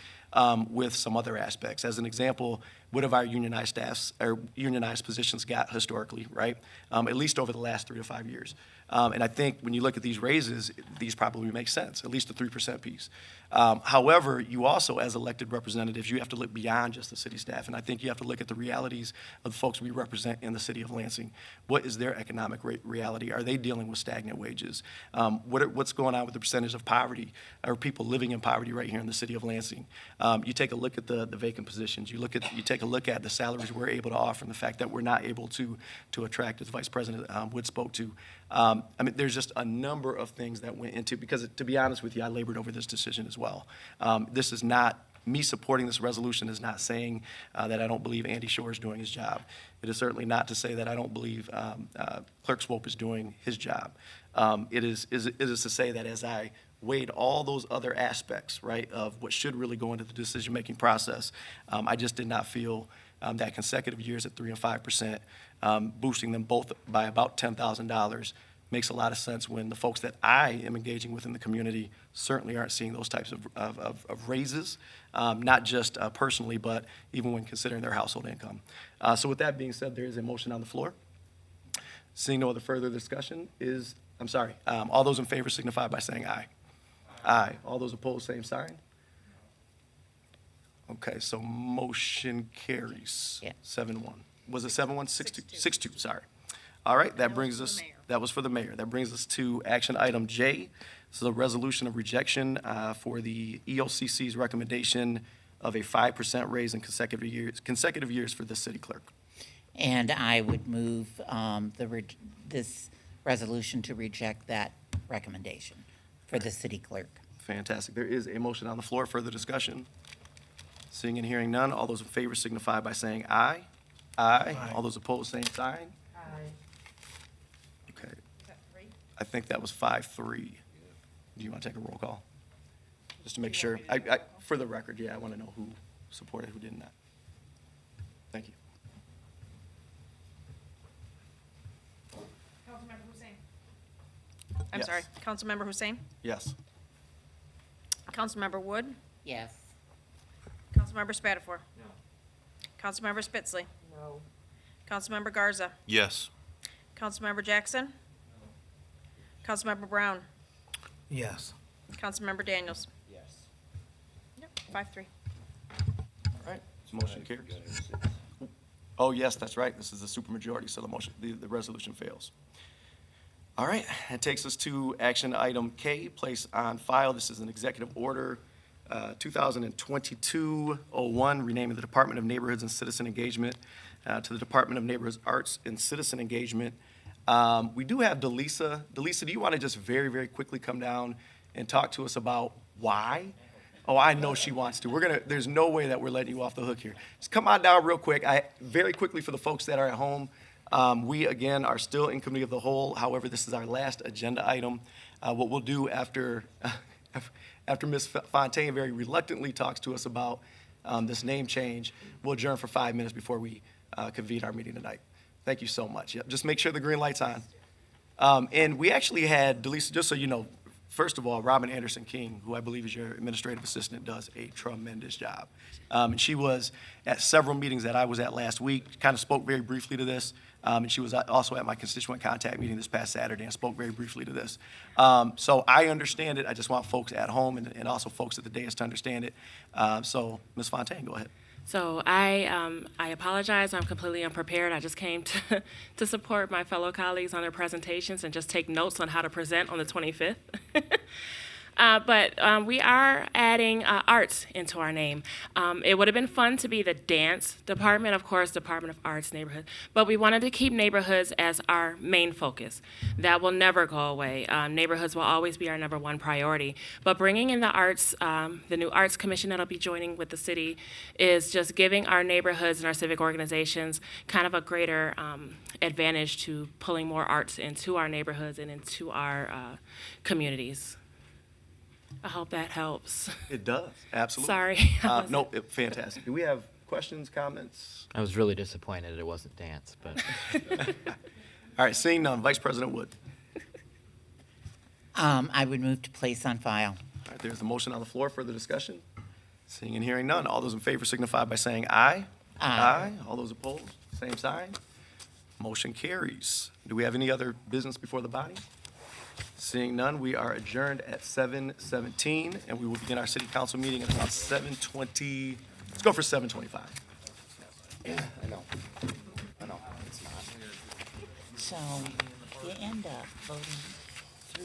with some other aspects. As an example, what have our unionized staffs or unionized positions got historically, right? At least over the last 3 to 5 years. And I think when you look at these raises, these probably make sense, at least the 3% piece. However, you also, as elected representatives, you have to look beyond just the city staff. And I think you have to look at the realities of the folks we represent in the city of Lansing. What is their economic reality? Are they dealing with stagnant wages? What's going on with the percentage of poverty or people living in poverty right here in the city of Lansing? You take a look at the vacant positions. You take a look at the salaries we're able to offer and the fact that we're not able to attract, as Vice President Wood spoke to. I mean, there's just a number of things that went into, because to be honest with you, I labored over this decision as well. This is not, me supporting this resolution is not saying that I don't believe Andy Shore is doing his job. It is certainly not to say that I don't believe Clerk Swope is doing his job. It is to say that as I weighed all those other aspects, right, of what should really go into the decision-making process, I just did not feel that consecutive years at 3% and 5%, boosting them both by about $10,000 makes a lot of sense when the folks that I am engaging with in the community certainly aren't seeing those types of raises, not just personally, but even when considering their household income. So with that being said, there is a motion on the floor. Seeing no other further discussion all those in favor signify by saying aye. Aye. All those opposed, same sign. Okay, so motion carries. Yeah. 7-1. Was it 7-1? 6-2. 6-2, sorry. All right, that brings us, that was for the mayor. That brings us to action item J. So the resolution of rejection for the EOCC's recommendation of a 5% raise in consecutive years for the city clerk. And I would move this resolution to reject that recommendation for the city clerk. Fantastic. There is a motion on the floor. Further discussion? Seeing and hearing none, all those in favor signify by saying aye. Aye. All those opposed, same sign. Aye. Okay. I think that was 5-3. Do you want to take a roll call? Just to make sure. For the record, yeah, I want to know who supported, who did not. Thank you. Councilmember Hussein. I'm Yes. sorry, Councilmember Hussein. Yes. Councilmember Wood. Yes. Councilmember Spatafor. No. Councilmember Spitzley. No. Councilmember Garza. Yes. Councilmember Jackson. No. Councilmember Brown. Yes. Councilmember Daniels. Yes. Yep, 5-3. All right. Motion carries. Oh, yes, that's right. This is a supermajority, so the resolution fails. All right, that takes us to action item K, place on file. This is an executive order, 2022-01, renaming the Department of Neighborhoods and Citizen Engagement to the Department of Neighborhoods, Arts, and Citizen Engagement. We do have Delisa. Delisa, do you want to just very, very quickly come down and talk to us about why? Oh, I know she wants to. There's no way that we're letting you off the hook here. Just come on down real quick. Very quickly for the folks that are at home. We, again, are still in committee of the whole. However, this is our last agenda item. What we'll do after Ms. Fontaine very reluctantly talks to us about this name change, we'll adjourn for 5 minutes before we convene our meeting tonight. Thank you so much. Yep, just make sure the green light's on. And we actually had, Delisa, just so you know, first of all, Robin Anderson King, who I believe is your administrative assistant, does a tremendous job. And she was at several meetings that I was at last week, kind of spoke very briefly to this. And she was also at my constituent contact meeting this past Saturday and spoke very briefly to this. So I understand it. I just want folks at home and also folks at the dais to understand it. So Ms. Fontaine, go ahead. So I apologize. I'm completely unprepared. I just came to support my fellow colleagues on their presentations and just take notes on how to present on the 25th. But we are adding arts into our name. It would have been fun to be the dance department, of course, Department of Arts Neighborhood, but we wanted to keep neighborhoods as our main focus. That will never go away. Neighborhoods will always be our number one priority. But bringing in the arts, the new Arts Commission that'll be joining with the city is just giving our neighborhoods and our civic organizations kind of a greater advantage to pulling more arts into our neighborhoods and into our communities. I hope that helps. It does, absolutely. Sorry. No, fantastic. Do we have questions, comments? I was really disappointed it wasn't dance, but All right, seeing none, Vice President Wood. I would move to place on file. All right, there's a motion on the floor for the discussion. Seeing and hearing none, all those in favor signify by saying aye. Aye. All those opposed, same sign. Motion carries. Do we have any other business before the body? Seeing none, we are adjourned at 7:17, and we will begin our city council meeting at about 7:20. Let's go for 7:25. I know. It's not. So you end up voting